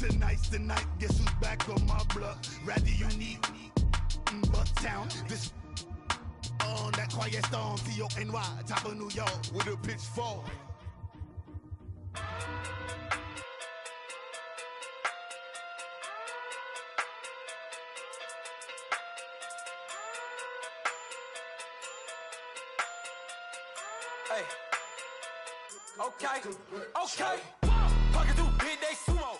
Tonight's the night, guess who's back on my block? Rather unique, but town. This on that quiet storm, T-O-N-Y, top of New York, with a pitchfork. Hey. Okay. Pocket through big day sumo.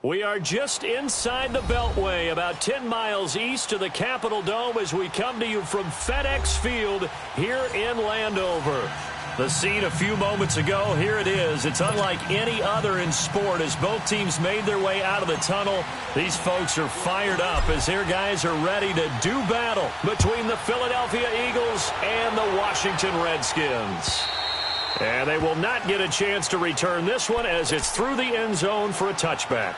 We are just inside the Beltway, about 10 miles east of the Capitol Dome as we come to you from FedEx Field here in Landover. The scene a few moments ago, here it is. It's unlike any other in sport as both teams made their way out of the tunnel. These folks are fired up as their guys are ready to do battle between the Philadelphia Eagles and the Washington Redskins. And they will not get a chance to return this one as it's through the end zone for a touchback.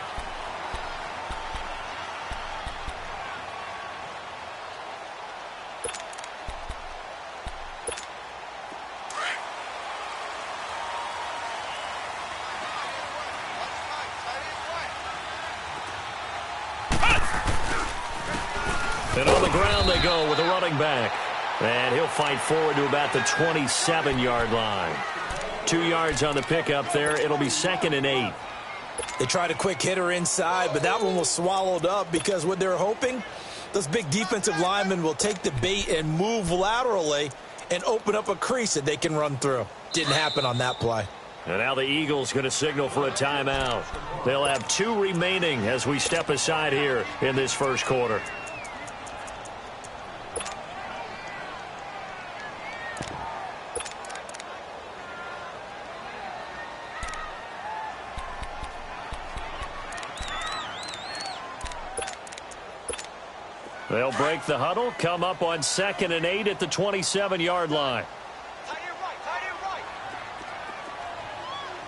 And on the ground they go with a running back. And he'll fight forward to about the 27-yard line. 2 yards on the pickup there. It'll be 2nd and 8. They tried a quick hitter inside, but that one was swallowed up because what they're hoping, those big defensive linemen will take the bait and move laterally and open up a crease that they can run through. Didn't happen on that play. And now the Eagles going to signal for a timeout. They'll have 2 remaining as we step aside here in this first quarter. They'll break the huddle, come up on 2nd and 8 at the 27-yard line. Tight end right.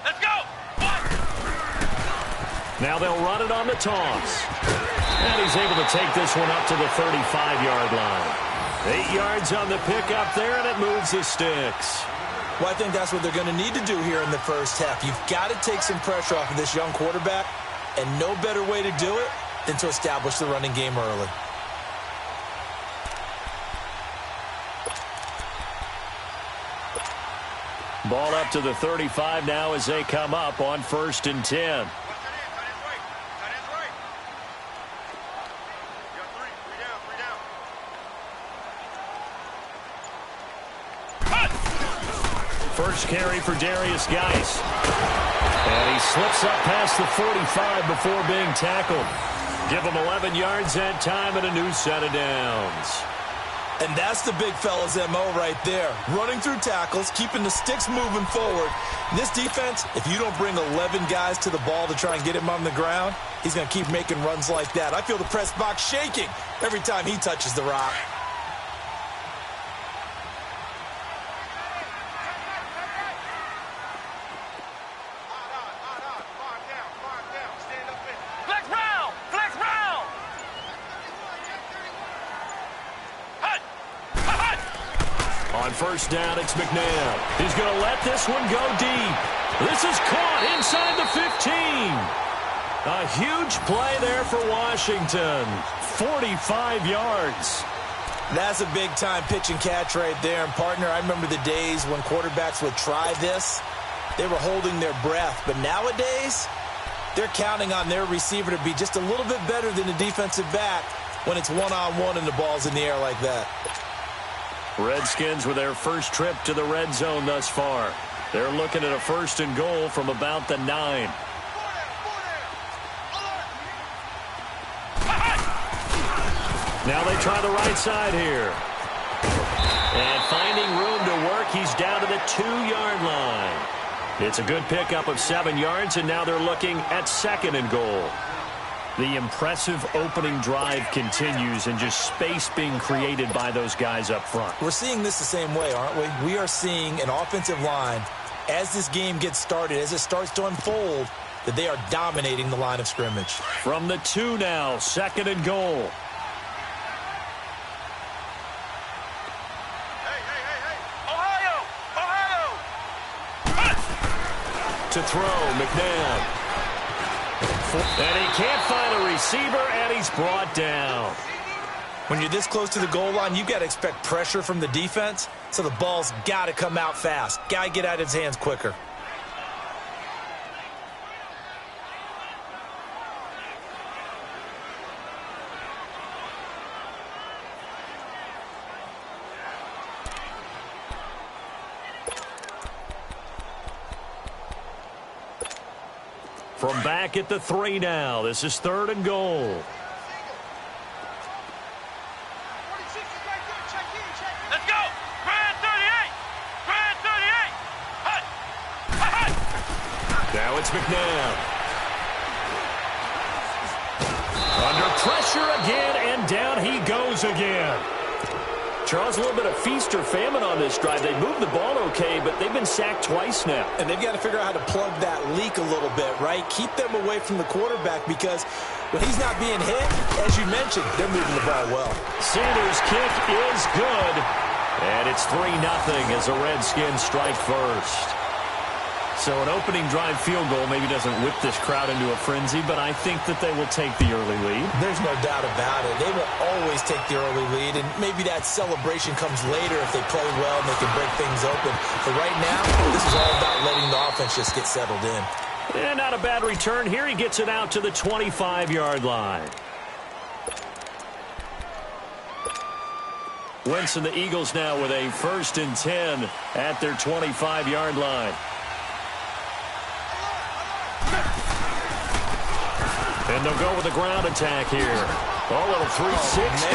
Let's go. Now they'll run it on the toss. And he's able to take this one up to the 35-yard line. 8 yards on the pickup there, and it moves the sticks. Well, I think that's what they're going to need to do here in the first half. You've got to take some pressure off of this young quarterback, and no better way to do it than to establish the running game early. Ball up to the 35 now as they come up on 1st and 10. First carry for Darius Geis. And he slips up past the 45 before being tackled. Give him 11 yards that time and a new set of downs. And that's the big fella's MO right there. Running through tackles, keeping the sticks moving forward. This defense, if you don't bring 11 guys to the ball to try and get him on the ground, he's going to keep making runs like that. I feel the press box shaking every time he touches the rock. On first down, it's McNabb. He's going to let this one go deep. This is caught inside the 15. A huge play there for Washington. 45 yards. That's a big-time pitch and catch right there. And, partner, I remember the days when quarterbacks would try this. They were holding their breath. But nowadays, they're counting on their receiver to be just a little bit better than the defensive back when it's one-on-one and the ball's in the air like that. Redskins with their first trip to the red zone thus far. They're looking at a 1st and goal from about the 9. Now they try the right side here. And finding room to work, he's down to the 2-yard line. It's a good pickup of 7 yards, and now they're looking at 2nd and goal. The impressive opening drive continues and just space being created by those guys up front. We're seeing this the same way, aren't we? We are seeing an offensive line, as this game gets started, as it starts to unfold, that they are dominating the line of scrimmage. From the 2 now, 2nd and goal. Ohio! To throw, McNabb. And he can't find a receiver, and he's brought down. When you're this close to the goal line, you've got to expect pressure from the defense, so the ball's got to come out fast. Got to get out of his hands quicker. From back at the 3 now. This is 3rd and goal. Let's go! Brand 38! Brand 38! Hut! Hut! Now it's McNabb. Under pressure again, and down he goes again. Charles, a little bit of feast or famine on this drive. They moved the ball okay, but they've been sacked twice now. And they've got to figure out how to plug that leak a little bit, right? Keep them away from the quarterback because when he's not being hit, as you mentioned, they're moving the ball well. Sanders' kick is good. And it's 3-0 as the Redskins strike first. So an opening drive field goal maybe doesn't whip this crowd into a frenzy, but I think that they will take the early lead. There's no doubt about it. They will always take the early lead, and maybe that celebration comes later if they play well and they can break things open. But right now, this is all about letting the offense just get settled in. And not a bad return here. He gets it out to the 25-yard line. Wentz and the Eagles now with a 1st and 10 at their 25-yard line. And they'll go with a ground attack here. Oh, little 360.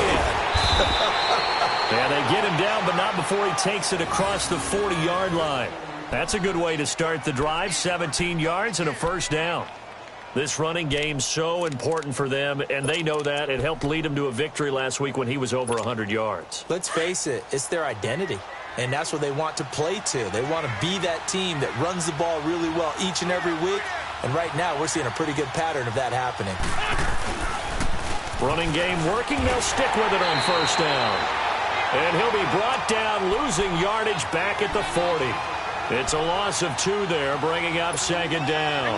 And they get him down, but not before he takes it across the 40-yard line. That's a good way to start the drive. 17 yards and a 1st down. This running game so important for them, and they know that. It helped lead them to a victory last week when he was over 100 yards. Let's face it, it's their identity, and that's what they want to play to. They want to be that team that runs the ball really well each and every week, and right now we're seeing a pretty good pattern of that happening. Running game working. They'll stick with it on 1st down. And he'll be brought down, losing yardage back at the 40. It's a loss of 2 there, bringing up 2nd down.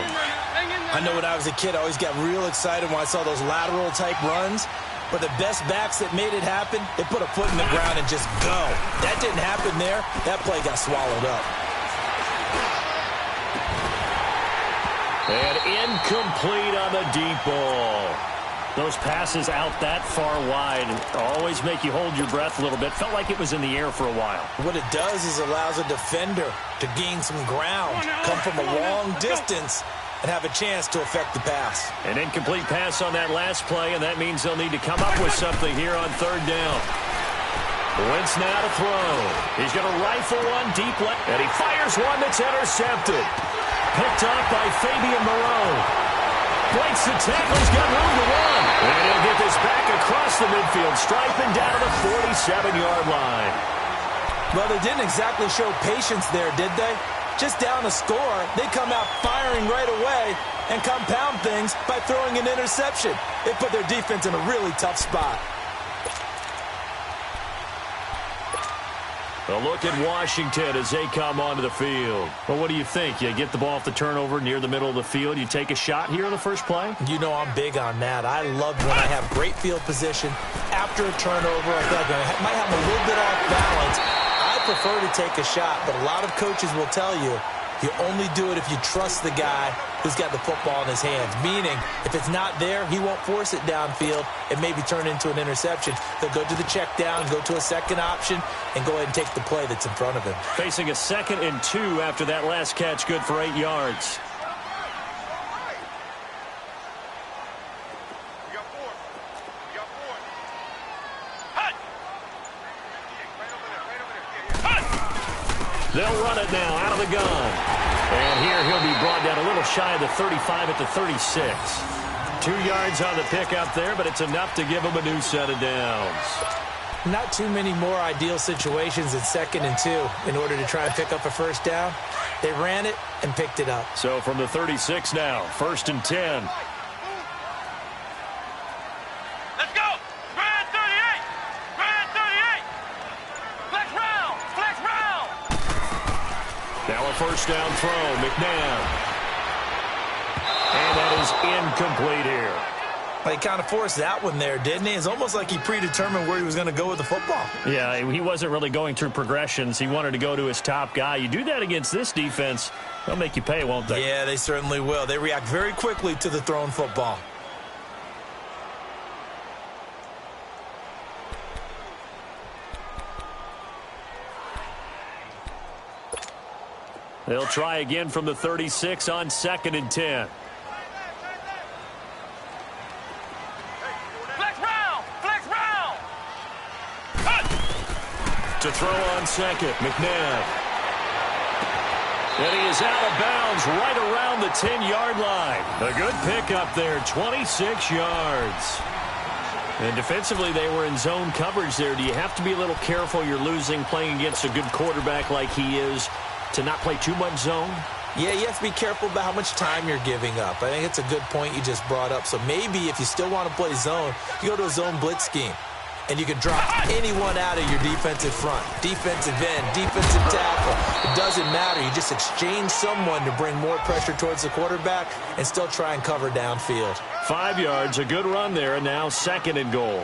I know when I was a kid, I always got real excited when I saw those lateral-type runs. But the best backs that made it happen, they put a foot in the ground and just go. That didn't happen there. That play got swallowed up. And incomplete on the deep ball. Those passes out that far wide always make you hold your breath a little bit. Felt like it was in the air for a while. What it does is allows a defender to gain some ground, come from a long distance, and have a chance to affect the pass. An incomplete pass on that last play, and that means they'll need to come up with something here on 3rd down. Wentz now to throw. He's going to rifle one deep left, and he fires one that's intercepted. Picked up by Fabian Moreau. Breaks the tackle. He's got room to run. And he'll get this back across the midfield stripe and down to the 47-yard line. Well, they didn't exactly show patience there, did they? Just down a score, they come out firing right away and compound things by throwing an interception. It put their defense in a really tough spot. A look at Washington as they come onto the field. Well, what do you think? You get the ball off the turnover near the middle of the field. You take a shot here on the first play? You know I'm big on that. I love when I have great field position. After a turnover, I feel like I might have a little bit off balance. I prefer to take a shot, but a lot of coaches will tell you, you only do it if you trust the guy who's got the football in his hands. Meaning, if it's not there, he won't force it downfield and maybe turn into an interception. He'll go to the check down, go to a second option, and go ahead and take the play that's in front of him. Facing a 2nd and 2 after that last catch, good for 8 yards. They'll run it now out of the gun. And here he'll be brought down a little shy of the 35 at the 36. 2 yards on the pickup there, but it's enough to give him a new set of downs. Not too many more ideal situations in 2nd and 2 in order to try and pick up a 1st down. They ran it and picked it up. So from the 36 now, 1st and 10. Let's go! Brand 38! Brand 38! Flex round! Flex round! Now a 1st down throw, McNabb. And that is is incomplete here. He kind of forced that one there, didn't he? It's almost like he predetermined where he was going to go with the football. Yeah, he wasn't really going through progressions. He wanted to go to his top guy. You do that against this defense, they'll make you pay, won't they? Yeah, they certainly will. They react very quickly to the thrown football. They'll try again from the 36 on 2nd and 10. To throw on 2nd, McNabb. And he is out of bounds right around the 10-yard line. A good pickup there, 26 yards. And defensively, they were in zone coverage there. Do you have to be a little careful you're losing playing against a good quarterback like he is to not play too much zone? Yeah, you have to be careful about how much time you're giving up. I think it's a good point you just brought up. So maybe if you still want to play zone, you go to a zone blitz scheme. And you can drop anyone out of your defensive front. Defensive end, defensive tackle. It doesn't matter. You just exchange someone to bring more pressure towards the quarterback and still try and cover downfield. 5 yards, a good run there, and now 2nd and goal.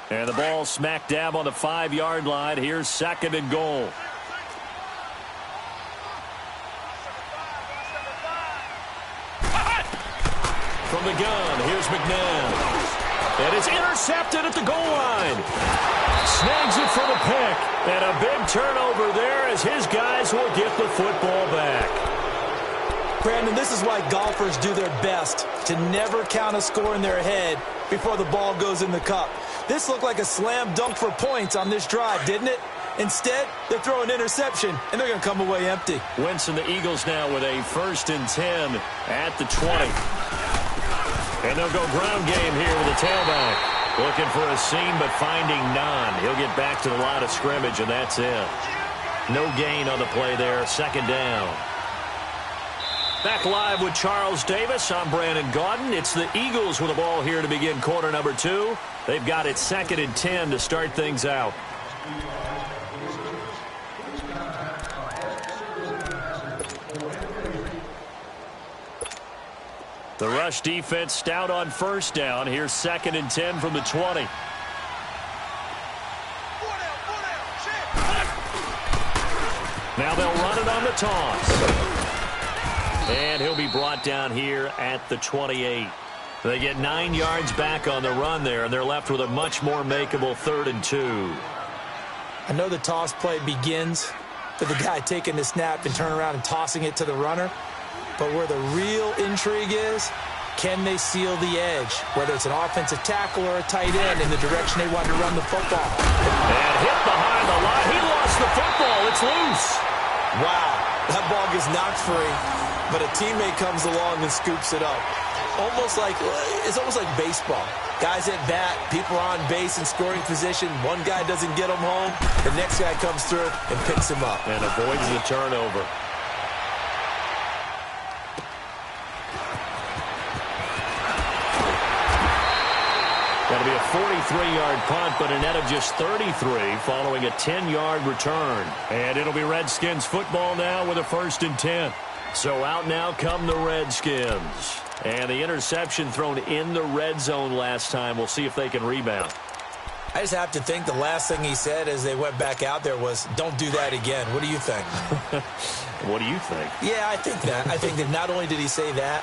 And the ball smack dab on the 5-yard line. Here's 2nd and goal. From the gun, here's McNabb. And it's intercepted at the goal line. Snags it for the pick. And a big turnover there as his guys will get the football back. Brandon, this is why golfers do their best to never count a score in their head before the ball goes in the cup. This looked like a slam dunk for points on this drive, didn't it? Instead, they throw an interception, and they're going to come away empty. Wentz and the Eagles now with a 1st and 10 at the 20. And they'll go ground game here with the tailback. Looking for a seam, but finding none. He'll get back to the line of scrimmage, and that's it. No gain on the play there. 2nd down. Back live with Charles Davis. I'm Brandon Gaudin. It's the Eagles with the ball here to begin quarter number 2. They've got it 2nd and 10 to start things out. The rush defense stout on 1st down. Here's 2nd and 10 from the 20. Now they'll run it on the toss. And he'll be brought down here at the 28. They get 9 yards back on the run there, and they're left with a much more makeable 3rd and 2. I know the toss play begins with the guy taking the snap and turn around and tossing it to the runner. But where the real intrigue is, can they seal the edge? Whether it's an offensive tackle or a tight end in the direction they want to run the football. And hit behind the line. He lost the football. It's loose. Wow. That ball gets knocked free, but a teammate comes along and scoops it up. It's almost like baseball. Guys at bat, people are on base in scoring position. One guy doesn't get him home. The next guy comes through and picks him up. And avoids the turnover. That'll be a 43-yard punt, but a net of just 33 following a 10-yard return. And it'll be Redskins football now with a 1st and 10. So out now come the Redskins. And the interception thrown in the red zone last time. We'll see if they can rebound. I just have to think the last thing he said as they went back out there was, don't do that again. What do you think? What do you think? Yeah, I think that. I think that not only did he say that,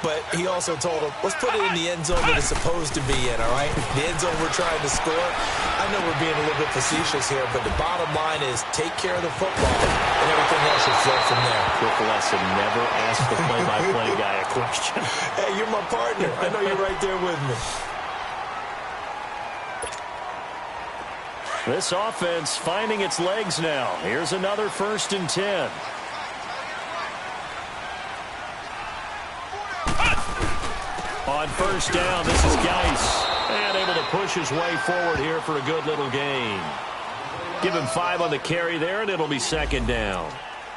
but he also told him, let's put it in the end zone that it's supposed to be in, all right? The end zone we're trying to score. I know we're being a little bit facetious here, but the bottom line is take care of the football, and everything else should flow from there. Quick lesson, never ask the play-by-play guy a question. Hey, you're my partner. I know you're right there with me. This offense finding its legs now. Here's another 1st and 10. On 1st down, this is Geis. And able to push his way forward here for a good little gain. Give him 5 on the carry there, and it'll be 2nd down.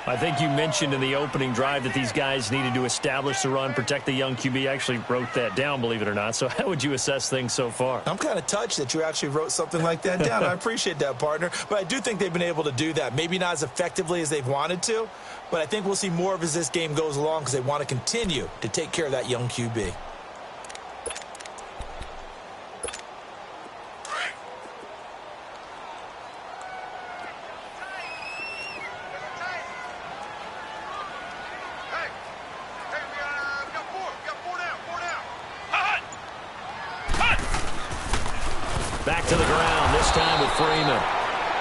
I think you mentioned in the opening drive that these guys needed to establish the run, protect the young QB. I actually wrote that down, believe it or not. So how would you assess things so far? I'm kind of touched that you actually wrote something like that down. I appreciate that, partner. But I do think they've been able to do that. Maybe not as effectively as they've wanted to, but I think we'll see more of as this game goes along because they want to continue to take care of that young QB. Back to the ground, this time with Freeman.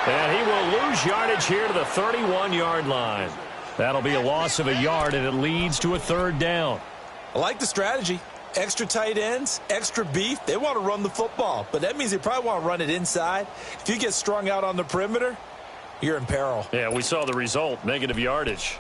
And he will lose yardage here to the 31-yard line. That'll be a loss of a yard, and it leads to a third down. I like the strategy. Extra tight ends, extra beef. They want to run the football, but that means they probably want to run it inside. If you get strung out on the perimeter, you're in peril. Yeah, we saw the result, negative yardage.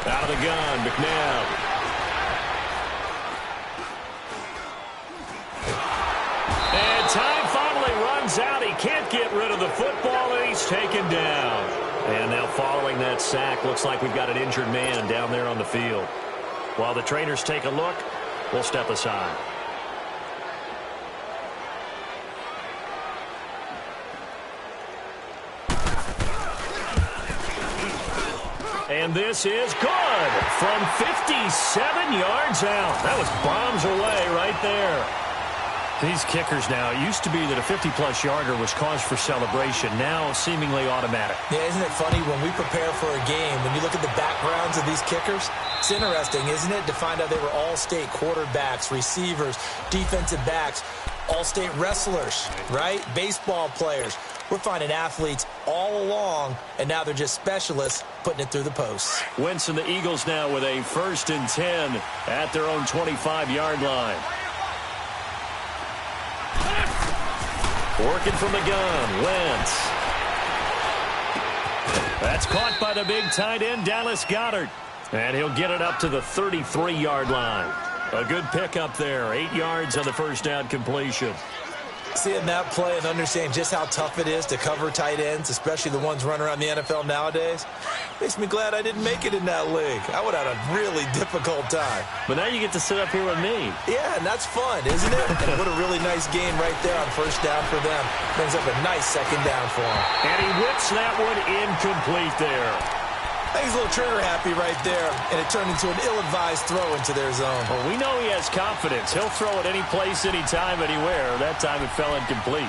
Out of the gun, McNabb. And time finally runs out. He can't get rid of the football, and he's taken down. And now following that sack, looks like we've got an injured man down there on the field. While the trainers take a look, we'll step aside. And this is good from 57 yards out. That was bombs away right there. These kickers now, it used to be that a 50-plus yarder was cause for celebration. Now seemingly automatic. Yeah, isn't it funny when we prepare for a game, when you look at the backgrounds of these kickers, it's interesting, isn't it, to find out they were all-state quarterbacks, receivers, defensive backs, all-state wrestlers, right? Baseball players. We're finding athletes all along, and now they're just specialists putting it through the posts. Wentz and the Eagles now with a 1st and 10 at their own 25-yard line. Working from the gun, Wentz. That's caught by the big tight end, Dallas Goedert. And he'll get it up to the 33-yard line. A good pickup there, 8 yards on the first down completion. Seeing that play and understanding just how tough it is to cover tight ends, especially the ones running around the NFL nowadays, makes me glad I didn't make it in that league. I would have had a really difficult time. But now you get to sit up here with me. Yeah, and that's fun, isn't it? And what a really nice game right there on first down for them. Brings up a nice second down for him. And he whips that one incomplete there. I think he's a little trigger happy right there, and it turned into an ill-advised throw into their zone. Well, we know he has confidence. He'll throw it any place, anytime, anywhere. That time it fell incomplete.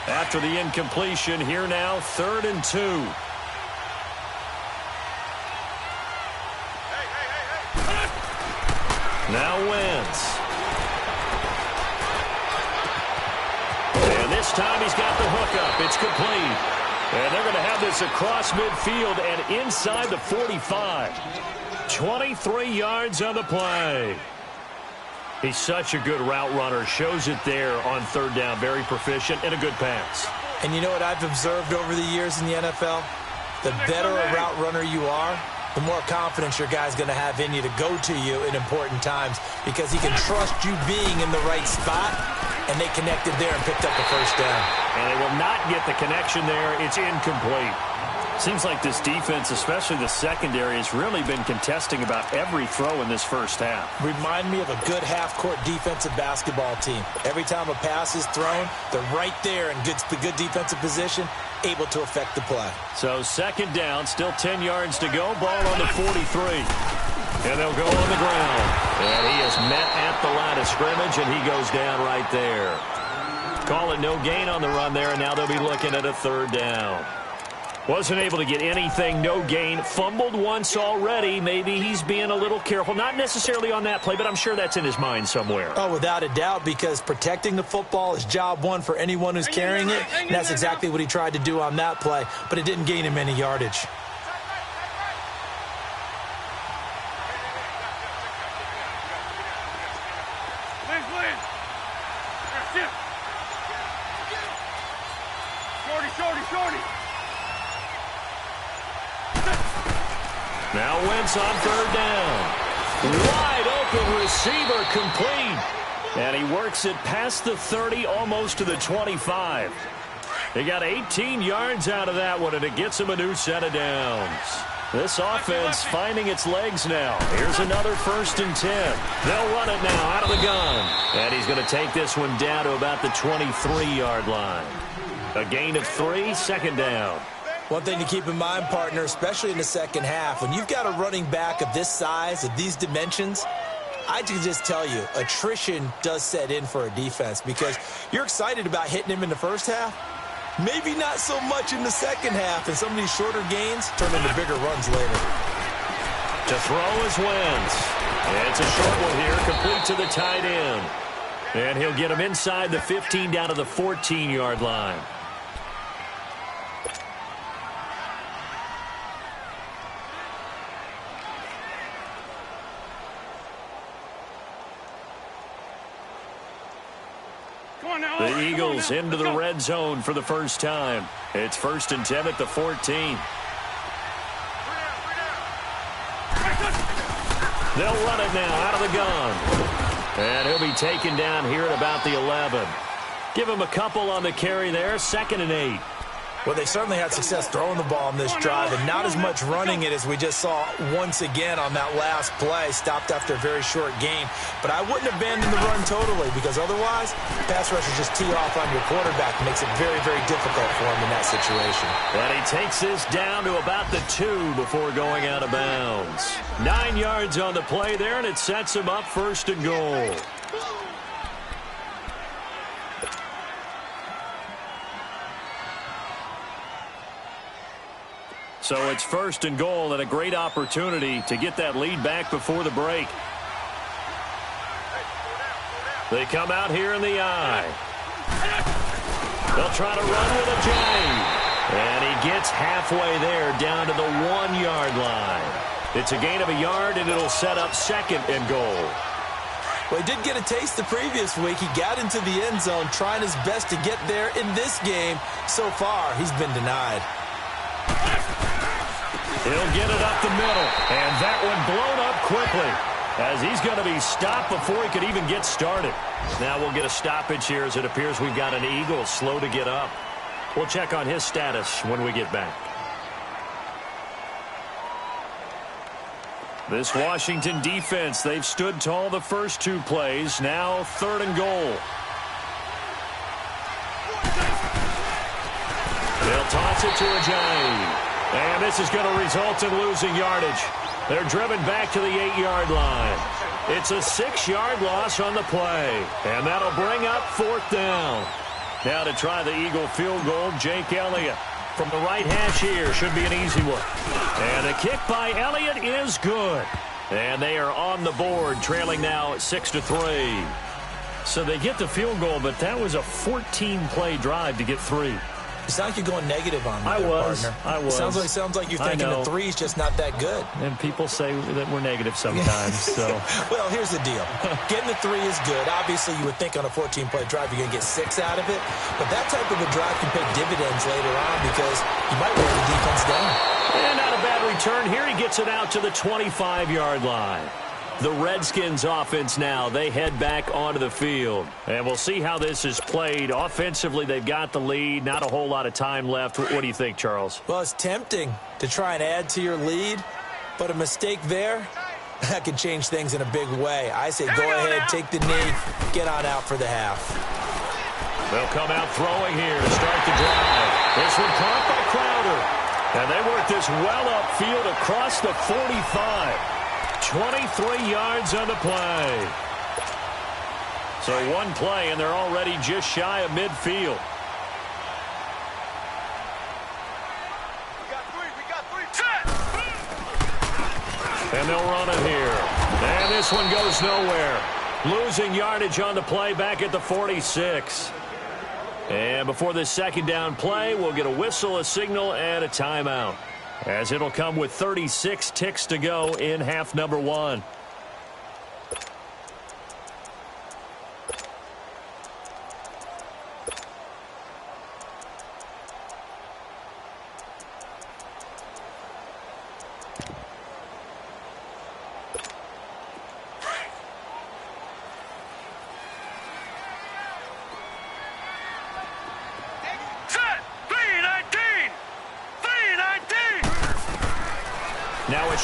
After the incompletion, here now, 3rd and 2. Now Wentz. And this time he's got the hookup. It's complete. And they're going to have this across midfield and inside the 45. 23 yards on the play. He's such a good route runner. Shows it there on 3rd down. Very proficient and a good pass. And you know what I've observed over the years in the NFL? The better a route runner you are, the more confidence your guy's going to have in you to go to you in important times because he can trust you being in the right spot, and they connected there and picked up the first down. And they will not get the connection there. It's incomplete. Seems like this defense, especially the secondary, has really been contesting about every throw in this first half. Remind me of a good half-court defensive basketball team. Every time a pass is thrown, they're right there in good defensive position, able to affect the play. So 2nd down, still 10 yards to go. Ball on the 43. And they'll go on the ground. And he is met at the line of scrimmage, and he goes down right there. Call it no gain on the run there, and now they'll be looking at a 3rd down. Wasn't able to get anything, no gain. Fumbled once already. Maybe he's being a little careful. Not necessarily on that play, but I'm sure that's in his mind somewhere. Oh, without a doubt, because protecting the football is job one for anyone who's carrying it. And that's exactly what he tried to do on that play, but it didn't gain him any yardage. Shorty. Now Wentz on third down. Wide open receiver complete. And he works it past the 30, almost to the 25. He got 18 yards out of that one, and it gets him a new set of downs. This offense finding its legs now. Here's another 1st and 10. They'll run it now out of the gun. And he's going to take this one down to about the 23-yard line. A gain of 3, second down. One thing to keep in mind, partner, especially in the second half, when you've got a running back of this size, of these dimensions, I can just tell you, attrition does set in for a defense because you're excited about hitting him in the first half. Maybe not so much in the second half, and some of these shorter gains turn into bigger runs later. To throw is Wentz. It's a short one here, complete to the tight end. And he'll get him inside the 15 down to the 14-yard line. The Eagles into the red zone for the first time. It's 1st and 10 at the 14. They'll run it now out of the gun. And he'll be taken down here at about the 11. Give him a couple on the carry there, 2nd and 8. Well, they certainly had success throwing the ball on this drive, and not as much running it as we just saw once again on that last play, stopped after a very short gain. But I wouldn't abandon the run totally, because otherwise, pass rushers just tee off on your quarterback. It makes it very, very difficult for him in that situation. And he takes this down to about the 2 before going out of bounds. 9 yards on the play there, and it sets him up 1st and goal. So it's 1st and goal and a great opportunity to get that lead back before the break. They come out here in the I. They'll try to run with a J. And he gets halfway there down to the 1-yard line. It's a gain of a yard, and it'll set up 2nd and goal. Well, he did get a taste the previous week. He got into the end zone trying his best to get there in this game. So far, he's been denied. He'll get it up the middle, and that one blown up quickly as he's going to be stopped before he could even get started. Now we'll get a stoppage here as it appears we've got an Eagle slow to get up. We'll check on his status when we get back. This Washington defense, they've stood tall the first 2 plays. Now 3rd and goal. They'll toss it to Ajayi. And this is going to result in losing yardage. They're driven back to the 8-yard line. It's a 6-yard loss on the play. And that'll bring up 4th down. Now to try the Eagle field goal, Jake Elliott. From the right hash here, should be an easy one. And a kick by Elliott is good. And they are on the board, trailing now 6-3. So they get the field goal, but that was a 14-play drive to get 3. It's not like you're going negative on me, partner. I was. Sounds like you're thinking the 3 is just not that good. And people say that we're negative sometimes. So, well, here's the deal. Getting the 3 is good. Obviously, you would think on a 14-play drive you're going to get 6 out of it. But that type of a drive can pay dividends later on because you might wear the defense down. And not a bad return here. He gets it out to the 25-yard line. The Redskins offense now, they head back onto the field. And we'll see how this is played. Offensively, they've got the lead. Not a whole lot of time left. What do you think, Charles? Well, it's tempting to try and add to your lead, but a mistake there, that could change things in a big way. I say go ahead, take the knee, get on out for the half. They'll come out throwing here to start the drive. This one caught by Crowder. And they work this well upfield across the 45. 23 yards on the play. So 1 play, and they're already just shy of midfield. We got three. Set! And they'll run it here. And this one goes nowhere. Losing yardage on the play back at the 46. And before this 2nd down play, we'll get a whistle, a signal, and a timeout, as it'll come with 36 ticks to go in half number 1.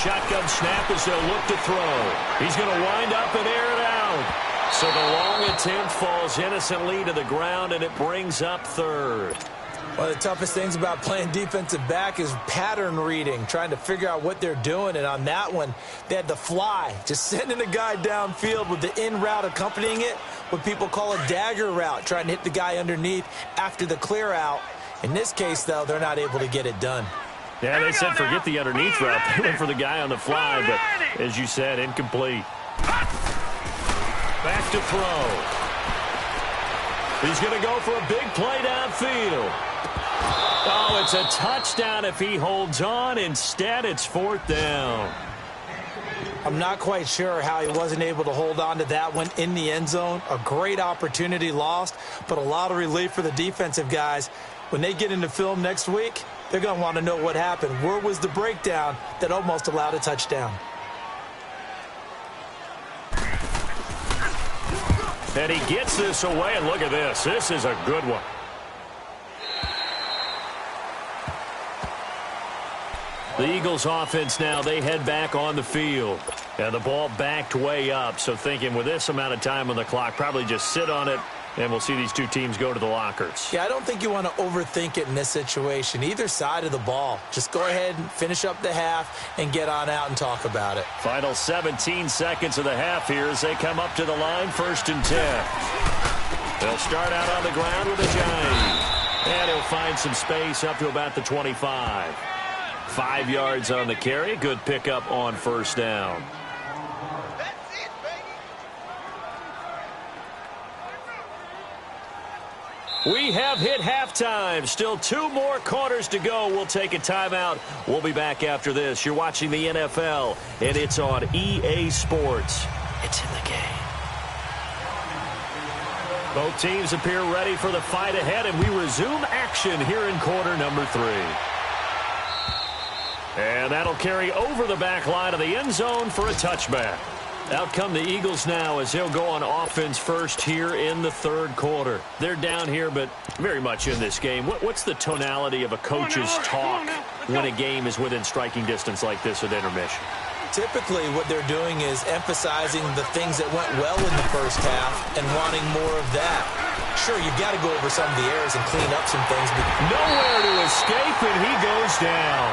shotgun snap as they'll look to throw. He's going to wind up and air it out. So the long attempt falls innocently to the ground, and it brings up third. One of the toughest things about playing defensive back is pattern reading, trying to figure out what they're doing. And on that one, they had the fly, just sending a guy downfield with the in route accompanying it, what people call a dagger route, trying to hit the guy underneath after the clear out. In this case, though, they're not able to get it done. Yeah, they said forget the underneath route. They went for the guy on the fly, but as you said, incomplete. Back to throw. He's going to go for a big play downfield. Oh, it's a touchdown if he holds on. Instead, it's fourth down. I'm not quite sure how he wasn't able to hold on to that one in the end zone. A great opportunity lost, but a lot of relief for the defensive guys. When they get into film next week, they're going to want to know what happened. Where was the breakdown that almost allowed a touchdown? And he gets this away, and look at this. This is a good one. The Eagles offense now, they head back on the field. And the ball backed way up, so thinking with this amount of time on the clock, probably just sit on it, and we'll see these two teams go to the lockers. Yeah, I don't think you want to overthink it in this situation. Either side of the ball. Just go ahead and finish up the half and get on out and talk about it. Final 17 seconds of the half here as they come up to the line, 1st and 10. They'll start out on the ground with a giant. And he'll find some space up to about the 25. 5 yards on the carry. Good pickup on 1st down. We have hit halftime. Still 2 more quarters to go. We'll take a timeout. We'll be back after this. You're watching the NFL, and it's on EA Sports. It's in the game. Both teams appear ready for the fight ahead, and we resume action here in quarter number 3. And that'll carry over the back line of the end zone for a touchback. Out come the Eagles now as they'll go on offense first here in the 3rd quarter. They're down here, but very much in this game. What's the tonality of a coach's talk when a game is within striking distance like this at intermission? Typically, what they're doing is emphasizing the things that went well in the first half and wanting more of that. Sure, you've got to go over some of the errors and clean up some things. But nowhere to escape, and he goes down.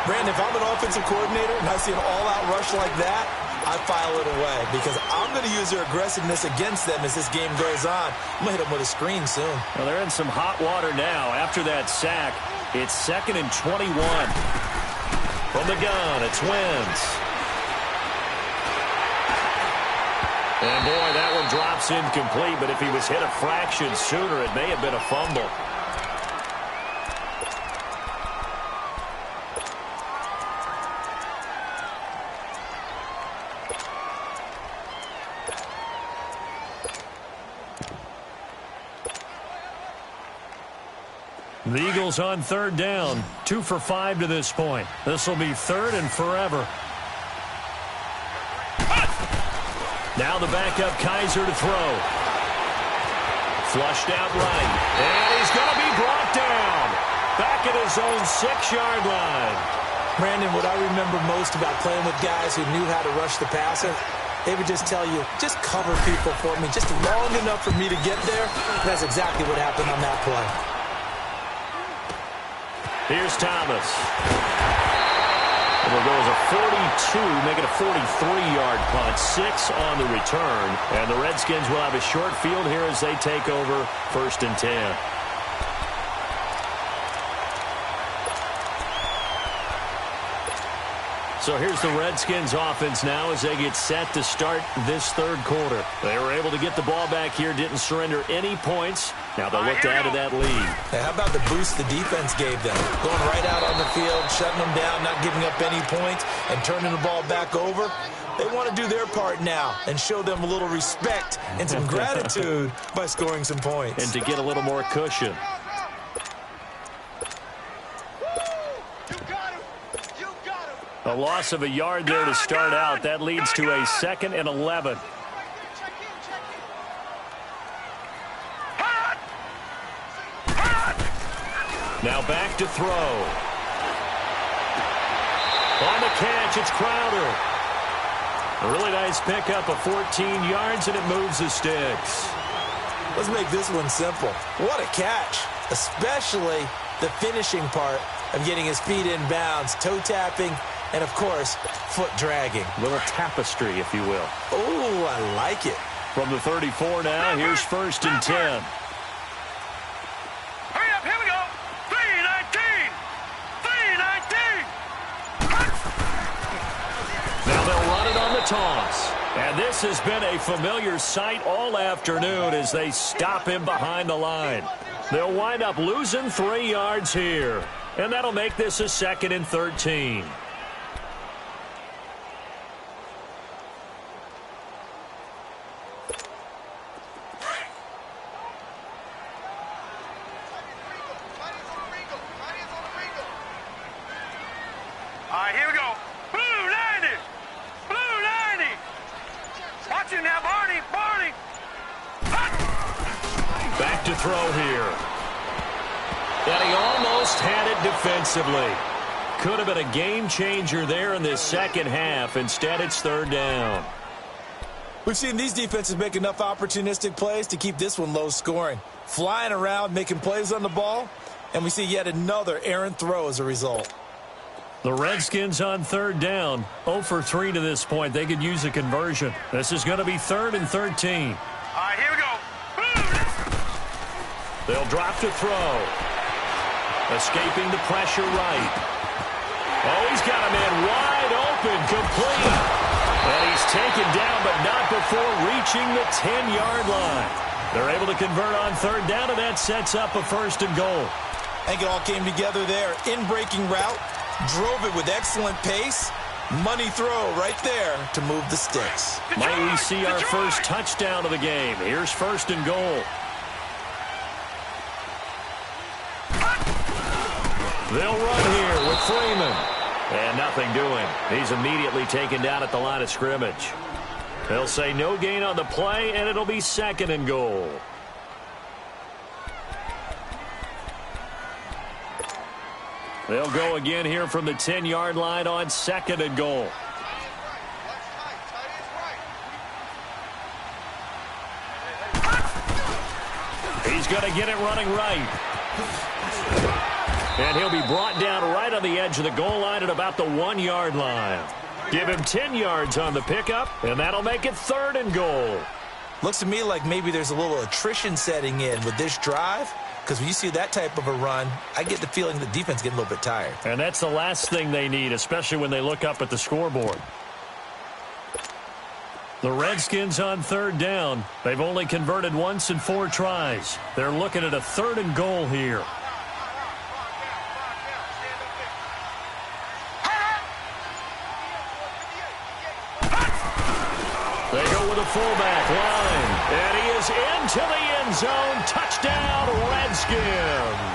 Brandon, if I'm an offensive coordinator and I see an all-out rush like that, I file it away because I'm going to use their aggressiveness against them as this game goes on. I'm going to hit them with a screen soon. Well, they're in some hot water now. After that sack, it's 2nd and 21. From the gun, it's Wentz. And boy, that one drops incomplete, but if he was hit a fraction sooner, it may have been a fumble. The Eagles on 3rd down, 2 for 5 to this point. This will be 3rd and forever. Now the backup Kaiser to throw. Flushed out right. And he's going to be brought down. Back at his own 6-yard line. Brandon, what I remember most about playing with guys who knew how to rush the passer, they would just tell you, just cover people for me, just long enough for me to get there. That's exactly what happened on that play. Here's Thomas. It'll go as a 42, make it a 43-yard punt, 6 on the return. And the Redskins will have a short field here as they take over 1st and 10. So here's the Redskins offense now as they get set to start this 3rd quarter. They were able to get the ball back here, didn't surrender any points. Now they'll look to add to that lead. Hey, how about the boost the defense gave them? Going right out on the field, shutting them down, not giving up any points, and turning the ball back over. They want to do their part now and show them a little respect and some gratitude by scoring some points. And to get a little more cushion. A loss of a yard there to start out. That leads to a 2nd and 11. Now back to throw. On the catch, it's Crowder. A really nice pickup of 14 yards, and it moves the sticks. Let's make this one simple. What a catch, especially the finishing part of getting his feet in bounds, toe tapping, and, of course, foot dragging. Little tapestry, if you will. Oh, I like it. From the 34 now, here's 1st and 10. Hurry up, here we go. 3-19. 3-19. Now they'll run it on the toss. And this has been a familiar sight all afternoon as they stop him behind the line. They'll wind up losing 3 yards here. And that'll make this a 2nd and 13. All right, here we go. Blue 90. Blue 90. Watch it now, Barney. Barney. Back to throw here. And he almost had it defensively. Could have been a game changer there in this second half. Instead, it's 3rd down. We've seen these defenses make enough opportunistic plays to keep this one low scoring. Flying around, making plays on the ball, and we see yet another errant throw as a result. The Redskins on 3rd down. 0 for 3 to this point. They could use a conversion. This is going to be 3rd and 13. All right, here we go. They'll drop to throw. Escaping the pressure right. Oh, he's got a man wide open, complete. And he's taken down, but not before reaching the 10-yard line. They're able to convert on 3rd down, and that sets up a 1st and goal. I think it all came together there. In-breaking route, drove it with excellent pace. Money throw right there to move the sticks. Might we see our first touchdown of the game? Here's 1st and goal. They'll run here with Freeman. And nothing doing. He's immediately taken down at the line of scrimmage. They'll say no gain on the play, and it'll be 2nd and goal. They'll go again here from the 10-yard line on 2nd and goal. He's going to get it running right. And he'll be brought down right on the edge of the goal line at about the 1-yard line. Give him 10 yards on the pickup, and that'll make it 3rd and goal. Looks to me like maybe there's a little attrition setting in with this drive, because when you see that type of a run, I get the feeling the defense getting a little bit tired. And that's the last thing they need, especially when they look up at the scoreboard. The Redskins on 3rd down. They've only converted once in 4 tries. They're looking at a 3rd and goal here. They go with a fullback line. And he is into the end zone. Touchdown, Redskins.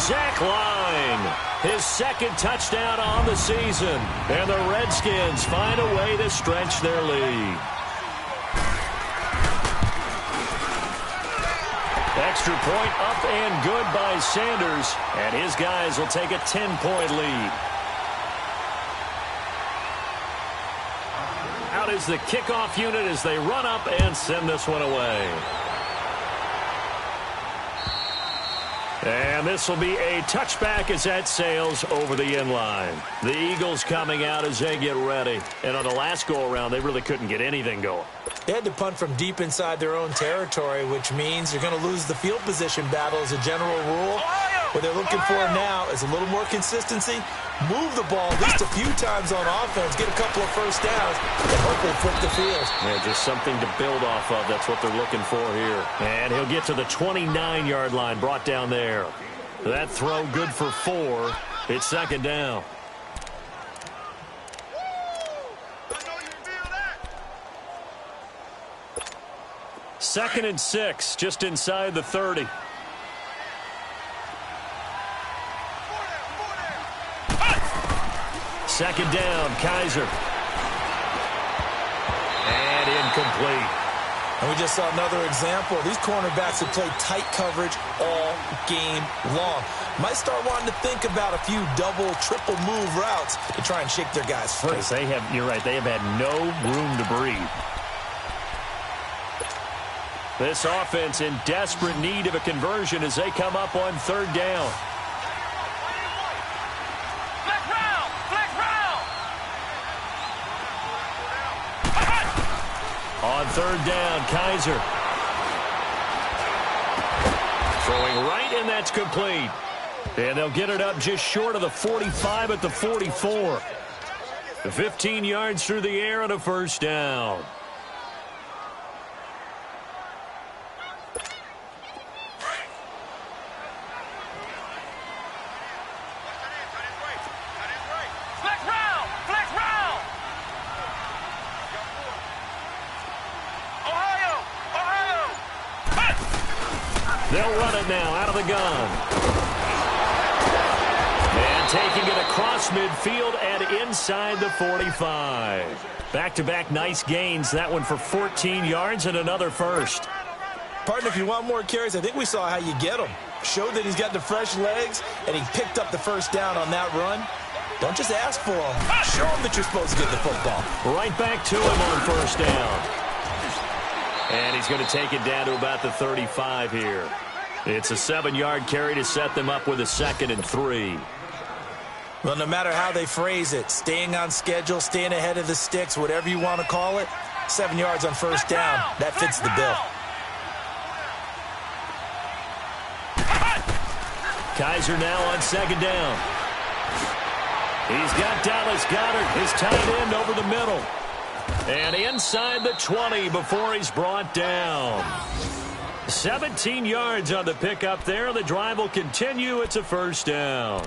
Zach Line, his 2nd touchdown on the season. And the Redskins find a way to stretch their lead. Extra point up and good by Sanders. And his guys will take a 10-point lead. Out is the kickoff unit as they run up and send this one away. And this will be a touchback as that sails over the end line. The Eagles coming out as they get ready. And on the last go-around, they really couldn't get anything going. They had to punt from deep inside their own territory, which means you're going to lose the field position battle as a general rule. What they're looking for now is a little more consistency. Move the ball at least a few times on offense, get a couple of first downs, and hopefully flip the field. Yeah, just something to build off of. That's what they're looking for here. And he'll get to the 29-yard line, brought down there. That throw good for 4. It's 2nd down. Second and 6, just inside the 30. Second down, Kaiser. And incomplete. And we just saw another example. These cornerbacks have played tight coverage all game long. Might start wanting to think about a few double, triple move routes to try and shake their guys free. You're right, they have had no room to breathe. This offense in desperate need of a conversion as they come up on third down. On third down, Kaiser. Throwing right, and that's complete. And they'll get it up just short of the 45 at the 44. 15 yards through the air and a first down. They'll run it now out of the gun. And taking it across midfield and inside the 45. Back-to-back nice gains. That one for 14 yards and another first. Partner, if you want more carries, I think we saw how you get them. Showed that he's got the fresh legs, and he picked up the first down on that run. Don't just ask for them. Show him that you're supposed to get the football. Right back to him on first down. And he's going to take it down to about the 35 here. It's a 7-yard carry to set them up with a 2nd and 3. Well, no matter how they phrase it, staying on schedule, staying ahead of the sticks, whatever you want to call it, 7 yards on first down, that fits the bill. Kaiser now on 2nd down. He's got Dallas Goedert, his tight end, over the middle. And inside the 20 before he's brought down. 17 yards on the pickup there. The drive will continue. It's a first down.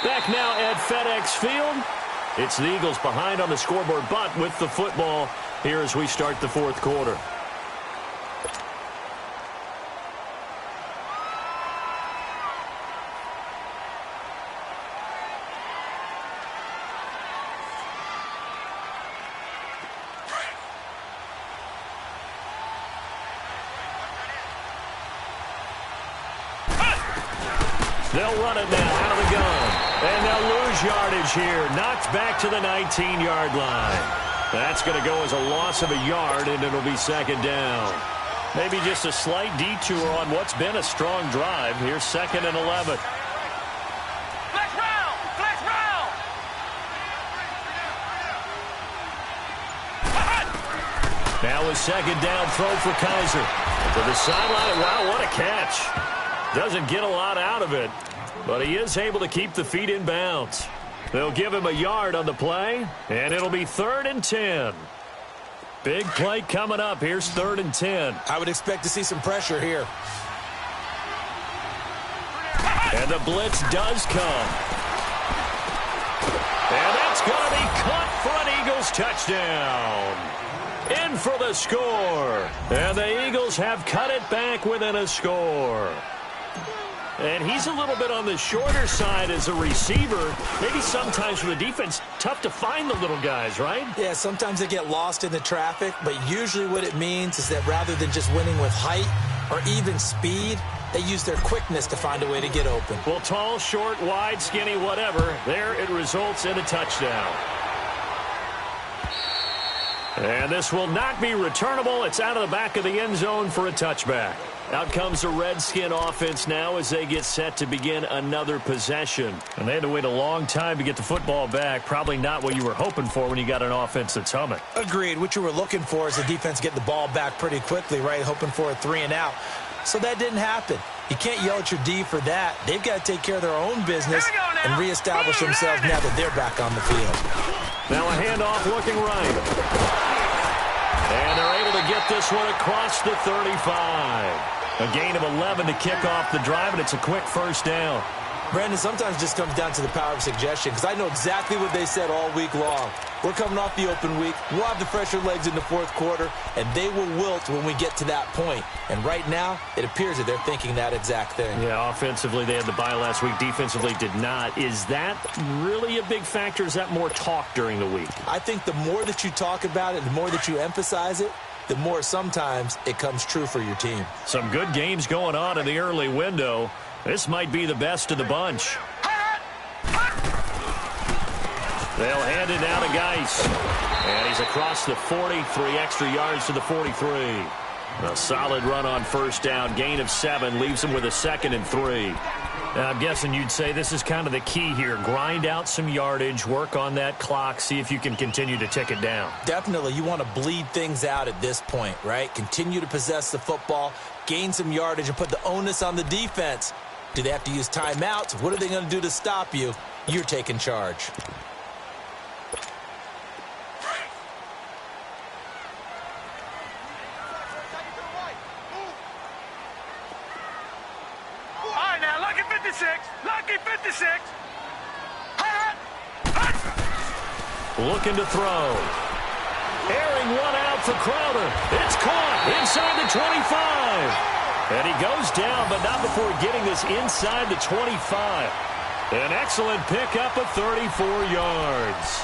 Back now at FedEx Field. It's the Eagles behind on the scoreboard, but with the football here as we start the fourth quarter. They'll run it now out of the gun. And they'll lose yardage here. Knocked back to the 19-yard line. That's going to go as a loss of a yard, and it'll be 2nd down. Maybe just a slight detour on what's been a strong drive. Here's 2nd and 11. Flex round! Flex round! Now a 2nd down throw for Kaiser. To the sideline. Wow, what a catch. Doesn't get a lot out of it, but he is able to keep the feet in bounds. They'll give him a yard on the play, and it'll be 3rd and 10. Big play coming up. Here's 3rd and 10. I would expect to see some pressure here. And the blitz does come. And that's going to be caught for an Eagles touchdown. In for the score. And the Eagles have cut it back within a score. And he's a little bit on the shorter side as a receiver. Maybe sometimes for the defense, tough to find the little guys, right? Yeah, sometimes they get lost in the traffic, but usually what it means is that rather than just winning with height or even speed, they use their quickness to find a way to get open. Well, tall, short, wide, skinny, whatever, there it results in a touchdown. And this will not be returnable. It's out of the back of the end zone for a touchback. Out comes the Redskin offense now as they get set to begin another possession. And they had to wait a long time to get the football back. Probably not what you were hoping for when you got an offense that's humming. Agreed. What you were looking for is the defense getting the ball back pretty quickly, right? Hoping for a 3-and-out. So that didn't happen. You can't yell at your D for that. They've got to take care of their own business and reestablish themselves now that they're back on the field. Now a handoff looking right. And they're able to get this one across the 35. A gain of 11 to kick off the drive, and it's a quick first down. Brandon, sometimes it just comes down to the power of suggestion, because I know exactly what they said all week long. We're coming off the open week. We'll have the fresher legs in the fourth quarter, and they will wilt when we get to that point. And right now, it appears that they're thinking that exact thing. Yeah, offensively, they had the bye last week. Defensively, did not. Is that really a big factor? Is that more talk during the week? I think the more that you talk about it, the more that you emphasize it, the more sometimes it comes true for your team. Some good games going on in the early window. This might be the best of the bunch. They'll hand it now to Geis. And he's across the 40, 3 extra yards to the 43. A solid run on first down. Gain of 7 leaves him with a 2nd and 3. Now, I'm guessing you'd say this is kind of the key here. Grind out some yardage, work on that clock, see if you can continue to tick it down. Definitely. You want to bleed things out at this point, right? Continue to possess the football, gain some yardage, and put the onus on the defense. Do they have to use timeouts? What are they going to do to stop you? You're taking charge. Looking to throw. Airing one out for Crowder. It's caught inside the 25. And he goes down, but not before getting this inside the 25. An excellent pickup of 34 yards.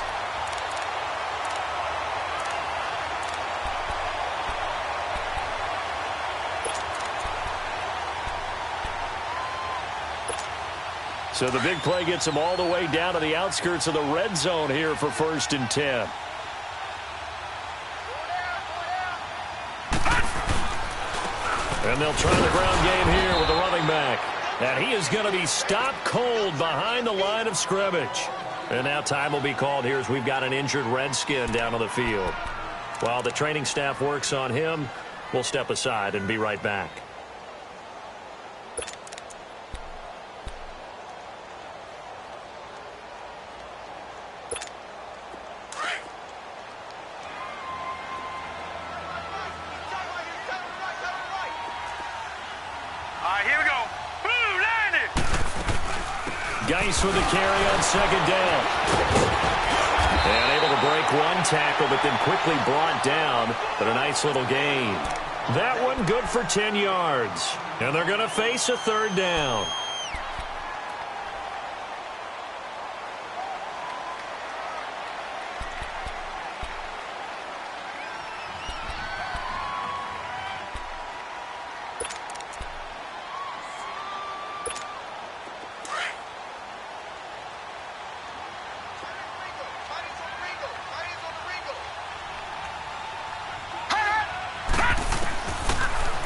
So the big play gets him all the way down to the outskirts of the red zone here for 1st and 10. And they'll try the ground game here with the running back. And he is going to be stopped cold behind the line of scrimmage. And now time will be called here as we've got an injured Redskin down on the field. While the training staff works on him, we'll step aside and be right back. Geis with a carry on 2nd down. And able to break one tackle, but then quickly brought down. But a nice little gain. That one good for 10 yards. And they're going to face a 3rd down.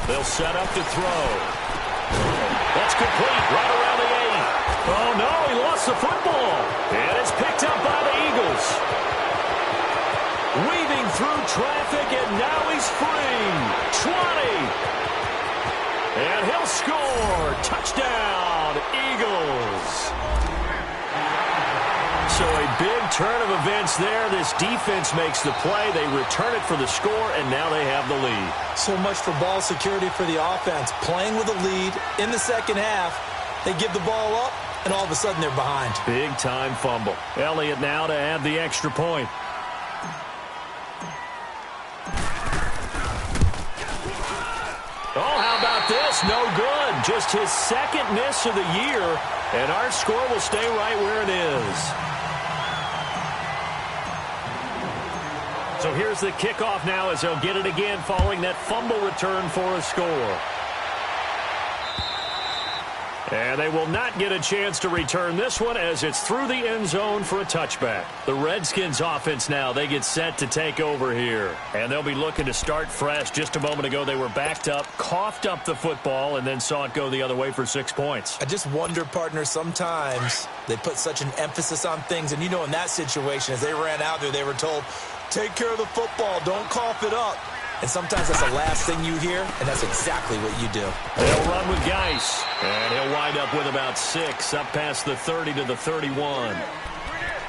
They'll set up to throw. That's complete right around the 8. Oh, no, he lost the football. And it's picked up by the Eagles. Weaving through traffic, and now he's free. 20. And he'll score. Touchdown, Eagles. So a big turn of events there. This defense makes the play. They return it for the score, and now they have the lead. So much for ball security for the offense. Playing with a lead in the second half, they give the ball up, and all of a sudden they're behind. Big-time fumble. Elliott now to add the extra point. Oh, how about this? No good. Just his 2nd miss of the year, and our score will stay right where it is. So here's the kickoff now as they'll get it again following that fumble return for a score. And they will not get a chance to return this one as it's through the end zone for a touchback. The Redskins offense now, they get set to take over here. And they'll be looking to start fresh. Just a moment ago, they were backed up, coughed up the football, and then saw it go the other way for 6 points. I just wonder, partner, sometimes they put such an emphasis on things. And you know, in that situation, as they ran out there, they were told, take care of the football, don't cough it up. And sometimes that's the last thing you hear, and that's exactly what you do. They'll run with Geis, and he'll wind up with about 6, up past the 30 to the 31.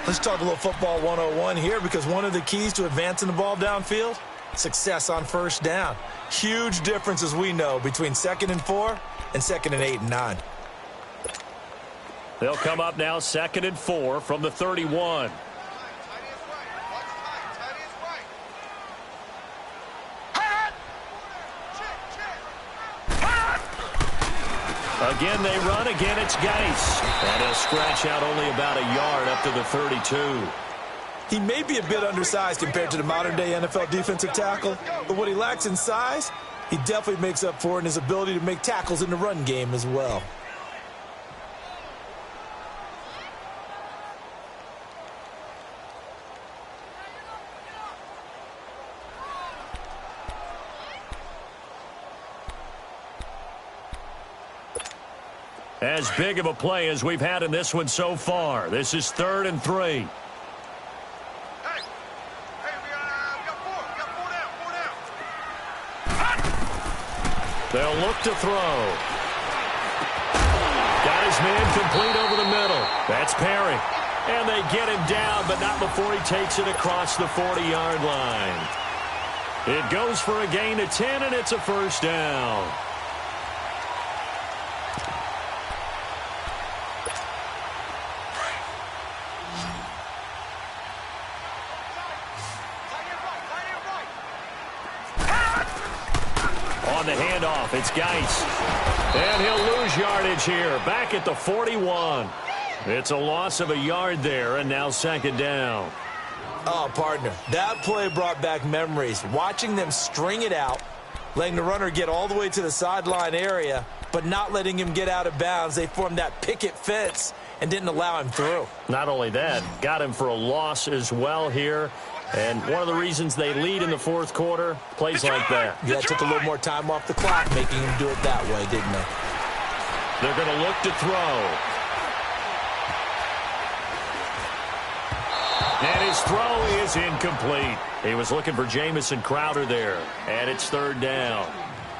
Let's talk a little football 101 here, because one of the keys to advancing the ball downfield success on first down. Huge difference, as we know, between 2nd and 4 and 2nd and 8 and 9. They'll come up now 2nd and 4 from the 31. Again, they run. Again, it's Geis. And he'll scratch out only about a yard up to the 32. He may be a bit undersized compared to the modern-day NFL defensive tackle, but what he lacks in size, he definitely makes up for in his ability to make tackles in the run game as well. As big of a play as we've had in this one so far. This is 3rd and 3. They'll look to throw. Got his man complete over the middle. That's Perry. And they get him down, but not before he takes it across the 40-yard line. It goes for a gain of 10, and it's a first down. On the handoff, it's Geis. And he'll lose yardage here, back at the 41. It's a loss of a yard there, and now 2nd down. Oh, partner, that play brought back memories. Watching them string it out, letting the runner get all the way to the sideline area, but not letting him get out of bounds. They formed that picket fence and didn't allow him through. Not only that, got him for a loss as well here. And one of the reasons they lead in the 4th quarter, plays like that. Yeah, it took a little more time off the clock, making him do it that way, didn't it? They're going to look to throw. And his throw is incomplete. He was looking for Jamison Crowder there. And it's 3rd down.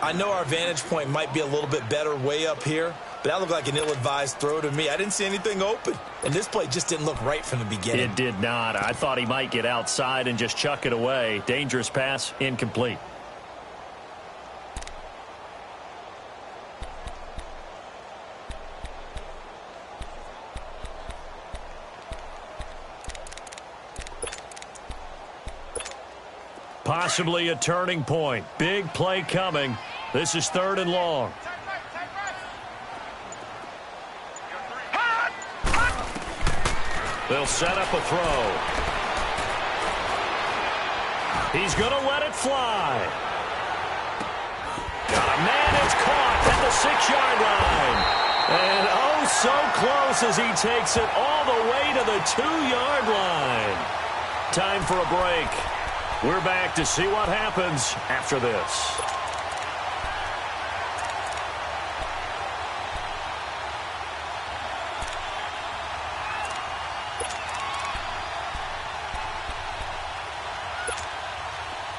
I know our vantage point might be a little bit better way up here, but that looked like an ill-advised throw to me. I didn't see anything open, and this play just didn't look right from the beginning. It did not. I thought he might get outside and just chuck it away. Dangerous pass, incomplete. Possibly a turning point. Big play coming. This is 3rd and long. They'll set up a throw. He's going to let it fly. Got a man, it's caught at the 6-yard line. And oh, so close as he takes it all the way to the 2-yard line. Time for a break. We're back to see what happens after this.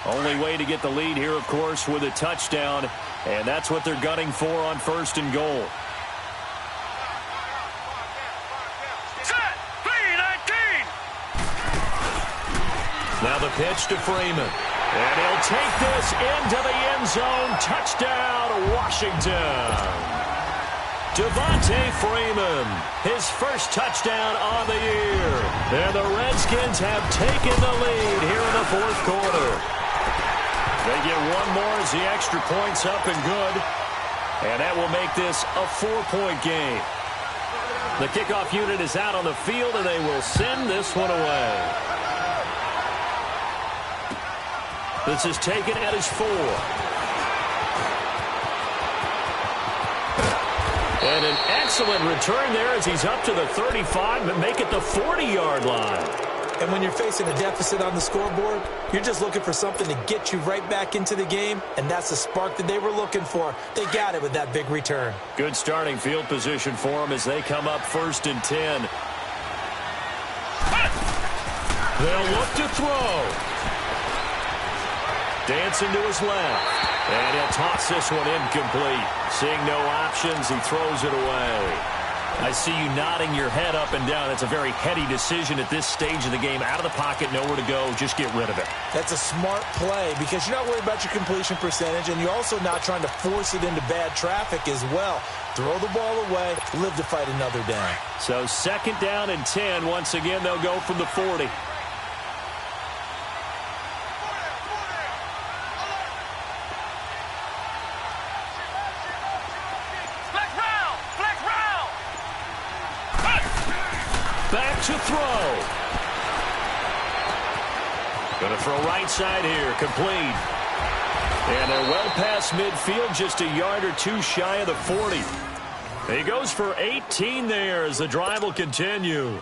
Only way to get the lead here, of course, with a touchdown, and that's what they're gunning for on 1st and goal. Set, 3-19. Now the pitch to Freeman, and he'll take this into the end zone. Touchdown, Washington. Devontae Freeman, his first touchdown on the year. And the Redskins have taken the lead here in the 4th quarter. They get one more as the extra point's up and good. And that will make this a 4-point game. The kickoff unit is out on the field, and they will send this one away. This is taken at his 4. And an excellent return there as he's up to the 35 and make it the 40-yard line. And when you're facing a deficit on the scoreboard, you're just looking for something to get you right back into the game, and that's the spark that they were looking for. They got it with that big return. Good starting field position for them as they come up 1st and 10. They'll look to throw. Dancing to his left. And he'll toss this one incomplete. Seeing no options, he throws it away. I see you nodding your head up and down. That's a very heady decision at this stage of the game. Out of the pocket, nowhere to go. Just get rid of it. That's a smart play because you're not worried about your completion percentage, and you're also not trying to force it into bad traffic as well. Throw the ball away, live to fight another down. So 2nd down and 10. Once again, they'll go from the 40. Back to throw. Going to throw right side here. Complete. And they're well past midfield, just a yard or two shy of the 40. He goes for 18 there as the drive will continue.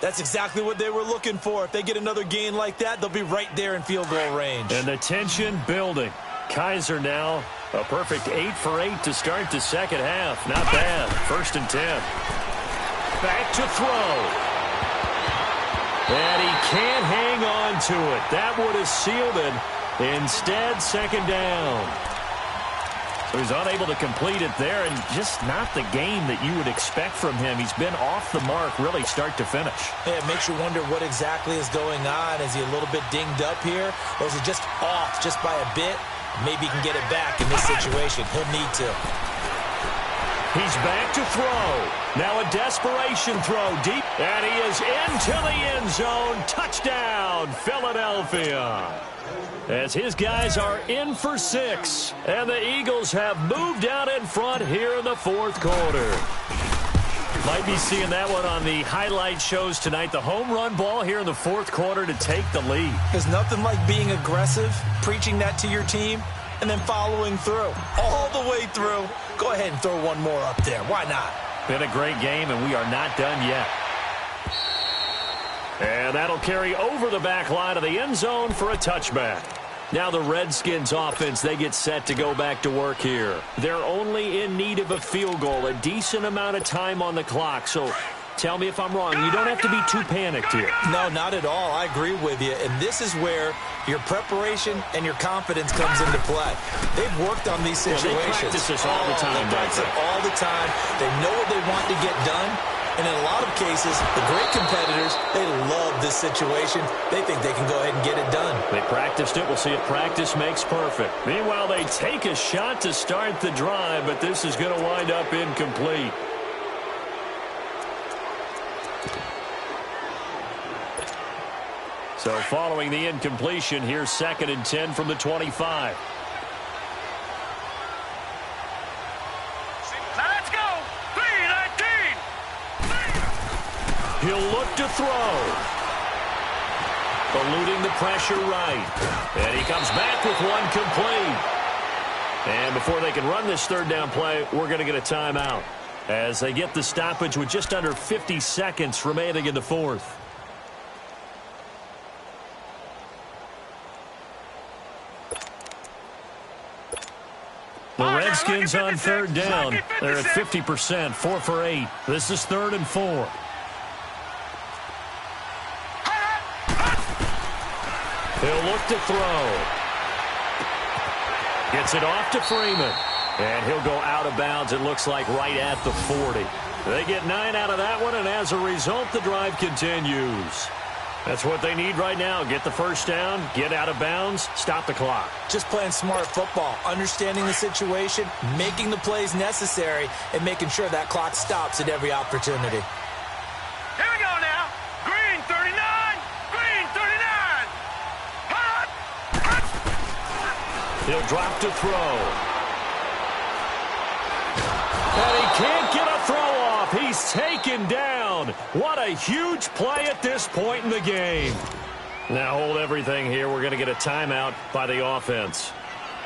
That's exactly what they were looking for. If they get another gain like that, they'll be right there in field goal range. And the tension building. Kaiser now a perfect 8 for 8 to start the second half. Not bad. 1st and 10. Back to throw. And he can't hang on to it. That would have sealed it. Instead, 2nd down. So he's unable to complete it there, and just not the game that you would expect from him. He's been off the mark, really, start to finish. Yeah, it makes you wonder what exactly is going on. Is he a little bit dinged up here, or is he just off just by a bit? Maybe he can get it back in this situation. He'll need to. He's back to throw. Now a desperation throw deep. And he is into the end zone. Touchdown, Philadelphia. As his guys are in for 6. And the Eagles have moved out in front here in the 4th quarter. Might be seeing that one on the highlight shows tonight. The home run ball here in the 4th quarter to take the lead. There's nothing like being aggressive, preaching that to your team, and then following through. All the way through. Go ahead and throw one more up there. Why not? Been a great game, and we are not done yet. And that'll carry over the back line of the end zone for a touchback. Now the Redskins offense, they get set to go back to work here. They're only in need of a field goal, a decent amount of time on the clock. So tell me if I'm wrong. You don't have to be too panicked here. No, not at all. I agree with you. And this is where your preparation and your confidence comes into play. They've worked on these situations. They practice this all the time. They practice it all the time. They know what they want to get done. And in a lot of cases, the great competitors, they love this situation. They think they can go ahead and get it done. They practiced it. We'll see if practice makes perfect. Meanwhile, they take a shot to start the drive, but this is going to wind up incomplete. So following the incompletion, here's 2nd and 10 from the 25. Now let's go. 3-19. He'll look to throw. Eluding the pressure right. And he comes back with one complete. And before they can run this 3rd down play, we're going to get a timeout as they get the stoppage with just under 50 seconds remaining in the 4th. The Redskins on 3rd down. They're at 50%, 4 for 8. This is 3rd and 4. He'll look to throw. Gets it off to Freeman. And he'll go out of bounds, it looks like, right at the 40. They get 9 out of that one, and as a result, the drive continues. That's what they need right now. Get the 1st down, get out of bounds, stop the clock. Just playing smart football, understanding the situation, making the plays necessary, and making sure that clock stops at every opportunity. Here we go now. Green 39. Green 39. Hot. He'll drop to throw. And he can't get a throw off. He's taken down. What a huge play at this point in the game. Now hold everything here. We're going to get a timeout by the offense,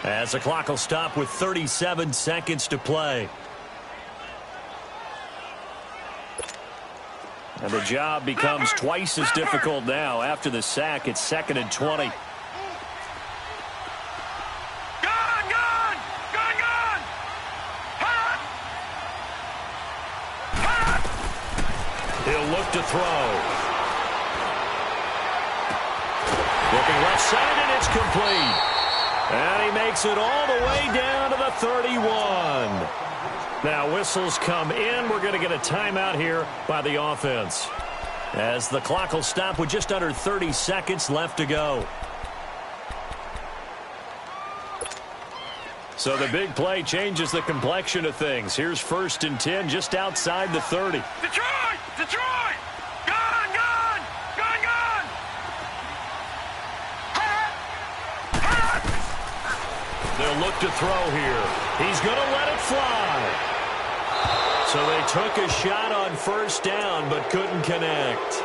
as the clock will stop with 37 seconds to play. And the job becomes twice as difficult now. After the sack, it's 2nd and 20. He'll look to throw. Looking left side, and it's complete. And he makes it all the way down to the 31. Now whistles come in. We're going to get a timeout here by the offense, as the clock will stop with just under 30 seconds left to go. So the big play changes the complexion of things. Here's 1st and 10 just outside the 30. Detroit! Detroit! Gone! Gone! Gone! Gone! They'll look to throw here. He's going to let it fly. So they took a shot on 1st down but couldn't connect.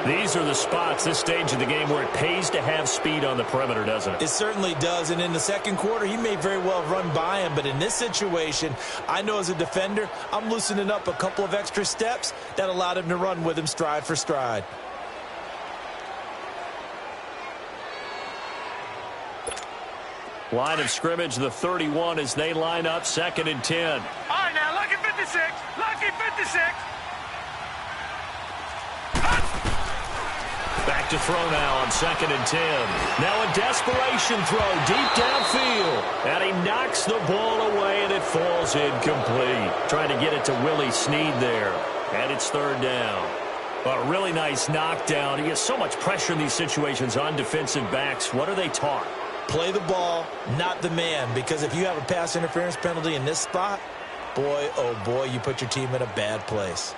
These are the spots, this stage of the game, where it pays to have speed on the perimeter, doesn't it? It certainly does, and in the second quarter, he may very well run by him, but in this situation, I know as a defender, I'm loosening up a couple of extra steps that allowed him to run with him stride for stride. Line of scrimmage, the 31, as they line up 2nd and 10. All right, now, lucky 56. Lucky 56. Back to throw now on 2nd and 10. Now a desperation throw deep downfield. And he knocks the ball away, and it falls incomplete. Trying to get it to Willie Snead there. And it's 3rd down. A really nice knockdown. He has so much pressure in these situations on defensive backs. What are they taught? Play the ball, not the man, because if you have a pass interference penalty in this spot, boy, oh boy, you put your team in a bad place.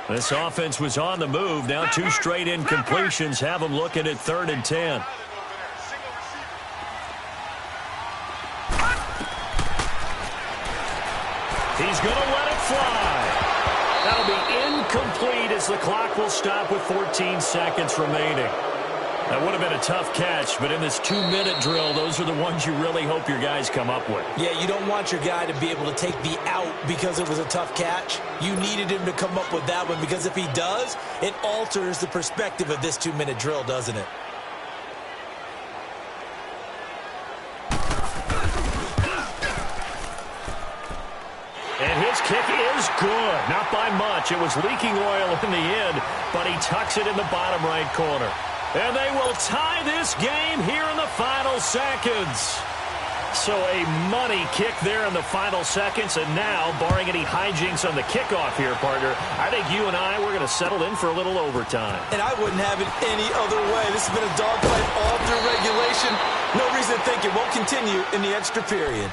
This offense was on the move. Now 2 straight incompletions have them looking at 3rd and 10. He's going to let it fly. That'll be incomplete as the clock will stop with 14 seconds remaining. That would have been a tough catch, but in this 2-minute drill, those are the ones you really hope your guys come up with. Yeah, you don't want your guy to be able to take the out because it was a tough catch. You needed him to come up with that one, because if he does, it alters the perspective of this 2-minute drill, doesn't it? And his kick is good. Not by much. It was leaking oil in the end, but he tucks it in the bottom right corner. And they will tie this game here in the final seconds. So a money kick there in the final seconds. And now, barring any hijinks on the kickoff here, partner, I think you and I, we're going to settle in for a little overtime. And I wouldn't have it any other way. This has been a dogfight all through regulation. No reason to think it won't continue in the extra period.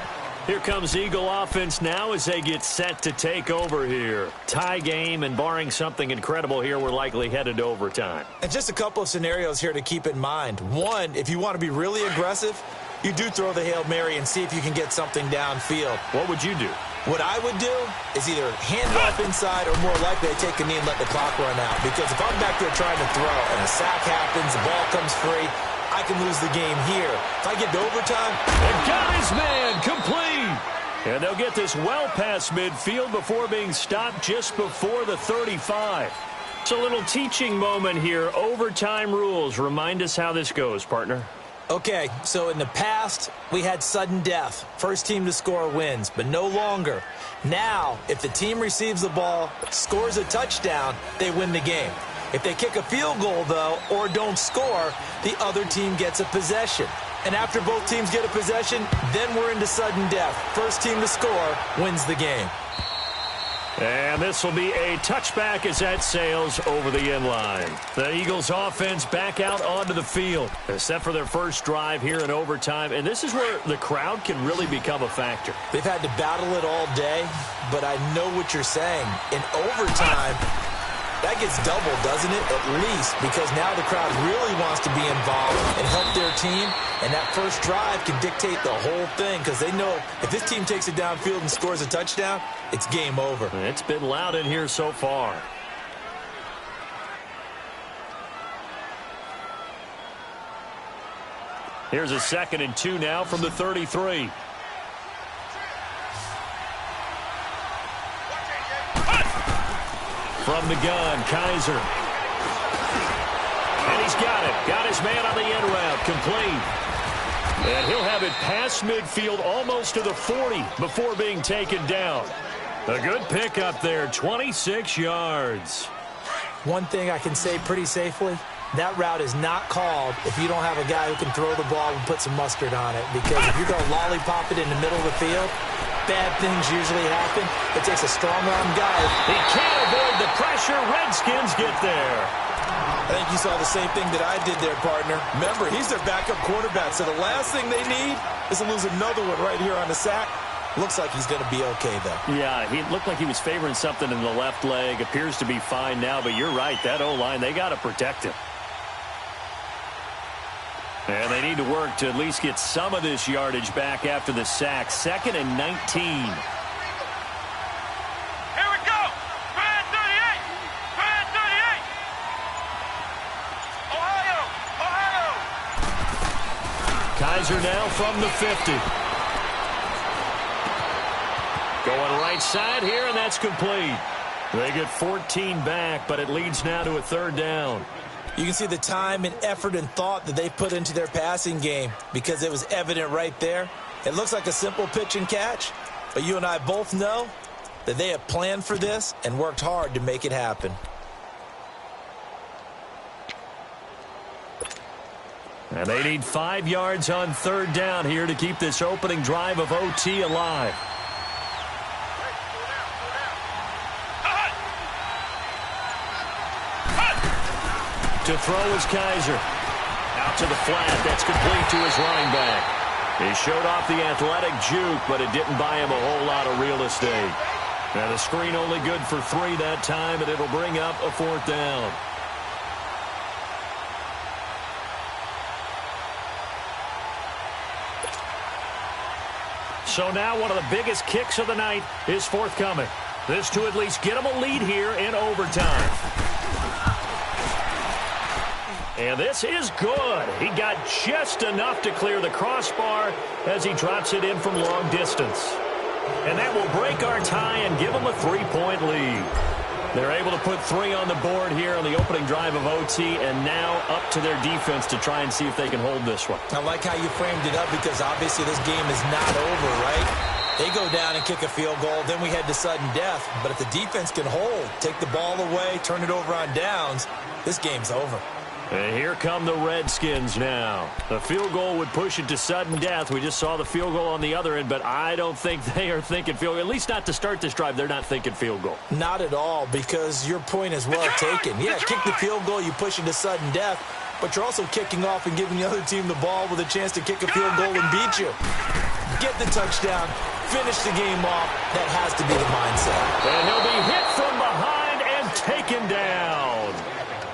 Here comes Eagle offense now as they get set to take over here. Tie game, and barring something incredible here, we're likely headed to overtime. And just a couple of scenarios here to keep in mind. One, if you want to be really aggressive, you do throw the Hail Mary and see if you can get something downfield. What would you do? What I would do is either hand off inside, or more likely I take a knee and let the clock run out. Because if I'm back there trying to throw and a sack happens, the ball comes free, I can lose the game here. If I get to overtime, and got his man complete. And they'll get this well past midfield before being stopped just before the 35. It's a little teaching moment here. Overtime rules. Remind us how this goes, partner. Okay, so in the past, we had sudden death. First team to score wins, but no longer. Now, if the team receives the ball, scores a touchdown, they win the game. If they kick a field goal, though, or don't score, the other team gets a possession. And after both teams get a possession, then we're into sudden death. First team to score wins the game. And this will be a touchback as that sails over the end line. The Eagles offense back out onto the field. They're set for their first drive here in overtime. And this is where the crowd can really become a factor. They've had to battle it all day, but I know what you're saying. In overtime, that gets doubled, doesn't it? At least, because now the crowd really wants to be involved and help their team. And that first drive can dictate the whole thing, because they know if this team takes it downfield and scores a touchdown, it's game over. It's been loud in here so far. Here's a 2nd and 2 now from the 33. From the gun, Kaiser. And he's got it. Got his man on the end route. Complete. And he'll have it past midfield almost to the 40 before being taken down. A good pickup there, 26 yards. One thing I can say pretty safely, that route is not called if you don't have a guy who can throw the ball and put some mustard on it. Because if you're going to lollipop it in the middle of the field, bad things usually happen. It takes a strong-arm guy. He can't avoid the pressure. Redskins get there. I think you saw the same thing that I did there, partner. Remember, he's their backup quarterback, so the last thing they need is to lose another one right here on the sack. Looks like he's going to be okay, though. Yeah, he looked like he was favoring something in the left leg. Appears to be fine now, but you're right. That O-line, they got to protect him. And they need to work to at least get some of this yardage back after the sack. 2nd and 19. Here we go. 38. Ohio. Kaiser now from the 50. Going right side here, and that's complete. They get 14 back, but it leads now to a 3rd down. You can see the time and effort and thought that they put into their passing game because it was evident right there. It looks like a simple pitch and catch, but you and I both know that they have planned for this and worked hard to make it happen. And they need 5 yards on 3rd down here to keep this opening drive of OT alive. To throw is Kaiser. Out to the flat. That's complete to his running back. He showed off the athletic juke, but it didn't buy him a whole lot of real estate. And the screen only good for 3 that time, and it'll bring up a 4th down. So now one of the biggest kicks of the night is forthcoming. This to at least get him a lead here in overtime. And this is good. He got just enough to clear the crossbar as he drops it in from long distance. And that will break our tie and give them a 3-point lead. They're able to put 3 on the board here on the opening drive of OT, and now up to their defense to try and see if they can hold this one. I like how you framed it up because obviously this game is not over, right? They go down and kick a field goal, then we head to sudden death. But if the defense can hold, take the ball away, turn it over on downs, this game's over. And here come the Redskins now. The field goal would push it to sudden death. We just saw the field goal on the other end, but I don't think they are thinking field goal. At least not to start this drive. They're not thinking field goal. Not at all, because your point is well taken. Yeah, kick the field goal, you push it to sudden death, but you're also kicking off and giving the other team the ball with a chance to kick a field goal and beat you. Get the touchdown, finish the game off. That has to be the mindset. And he'll be hit from behind and taken down.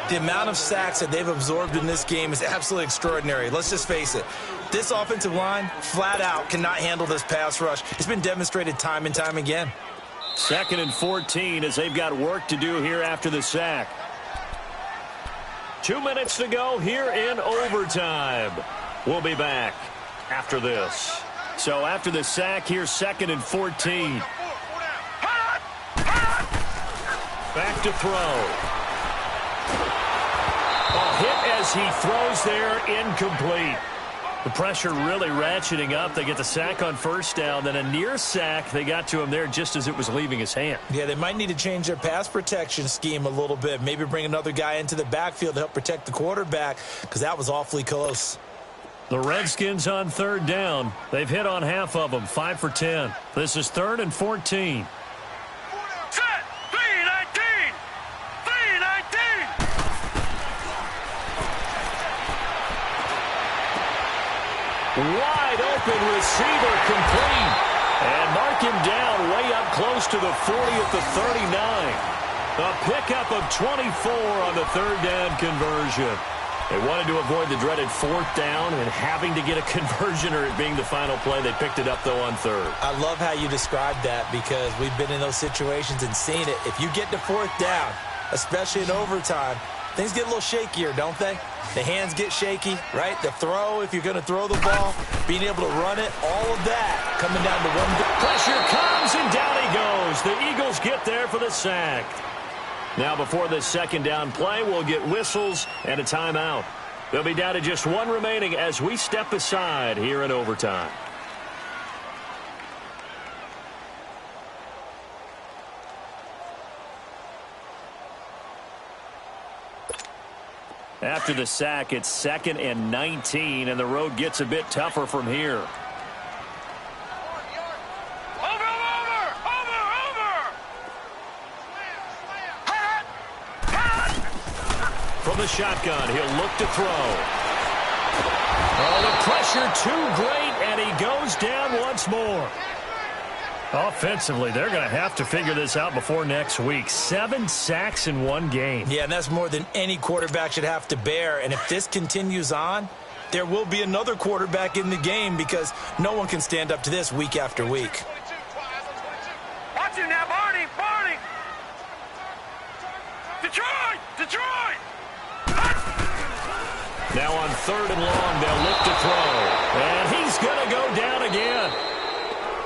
The amount of sacks that they've absorbed in this game is absolutely extraordinary. Let's just face it. This offensive line, flat out, cannot handle this pass rush. It's been demonstrated time and time again. 2nd and 14 as they've got work to do here after the sack. 2 minutes to go here in overtime. We'll be back after this. So after the sack, here's 2nd and 14. Back to throw. Hit as he throws there, incomplete. The pressure really ratcheting up. They get the sack on 1st down, then a near sack. They got to him there just as it was leaving his hand. Yeah, they might need to change their pass protection scheme a little bit. Maybe bring another guy into the backfield to help protect the quarterback, because that was awfully close. The Redskins on 3rd down. They've hit on half of them, 5 for 10. This is 3rd and 14. Wide open receiver complete. And mark him down way up close to the 40 at the 39. A pickup of 24 on the 3rd down conversion. They wanted to avoid the dreaded 4th down and having to get a conversion or it being the final play. They picked it up, though, on 3rd. I love how you described that because we've been in those situations and seen it. If you get to 4th down, especially in overtime, things get a little shakier, don't they? The hands get shaky, right? The throw, if you're going to throw the ball, being able to run it, all of that coming down to one. Pressure comes, and down he goes. The Eagles get there for the sack. Now, before this 2nd down play, we'll get whistles and a timeout. They'll be down to just 1 remaining as we step aside here in overtime. After the sack, it's 2nd and 19, and the road gets a bit tougher from here. From the shotgun, he'll look to throw. Oh, the pressure too great, and he goes down once more. Offensively, they're going to have to figure this out before next week. 7 sacks in one game. Yeah, and that's more than any quarterback should have to bear. And if this continues on, there will be another quarterback in the game because no one can stand up to this week after week. Watch him now, Barney! Barney! Detroit! Detroit! Now on 3rd and long, they'll look to throw. And he's going to go down again.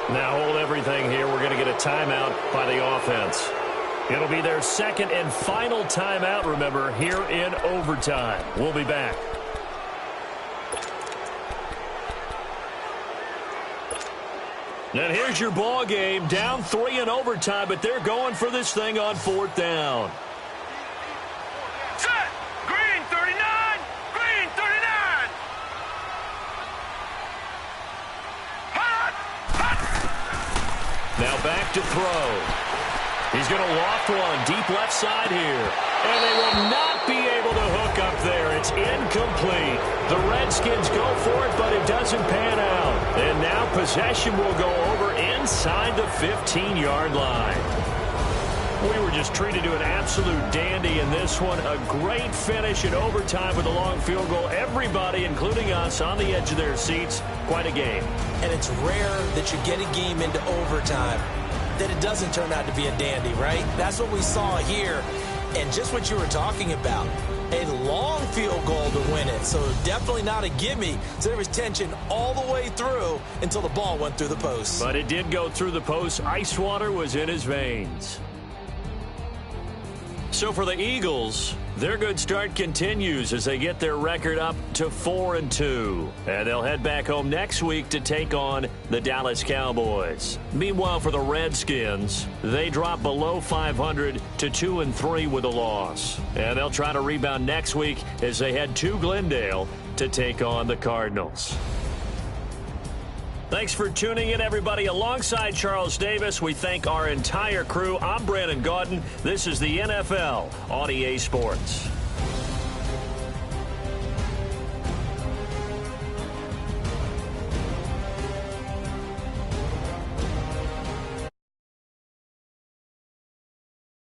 Now hold everything here. We're going to get a timeout by the offense. It'll be their 2nd and final timeout, remember, here in overtime. We'll be back. And here's your ball game. Down 3 in overtime, but they're going for this thing on 4th down. Set! Green 39! Green 39! Hot! Hot! Now back to throw. He's going to loft one deep left side here. And they will not be able to hook up there. It's incomplete. The Redskins go for it, but it doesn't pan out. And now possession will go over inside the 15-yard line. We were just treated to an absolute dandy in this one. A great finish in overtime with a long field goal. Everybody, including us, on the edge of their seats. Quite a game. And it's rare that you get a game into overtime that it doesn't turn out to be a dandy, right? That's what we saw here. And just what you were talking about, a long field goal to win it. So definitely not a gimme. So there was tension all the way through until the ball went through the post. But it did go through the post. Ice water was in his veins. So for the Eagles, their good start continues as they get their record up to 4-2. And they'll head back home next week to take on the Dallas Cowboys. Meanwhile, for the Redskins, they drop below 500 to 2-3 with a loss. And they'll try to rebound next week as they head to Glendale to take on the Cardinals. Thanks for tuning in, everybody. Alongside Charles Davis, we thank our entire crew. I'm Brandon Gaudin. This is the NFL on EA Sports.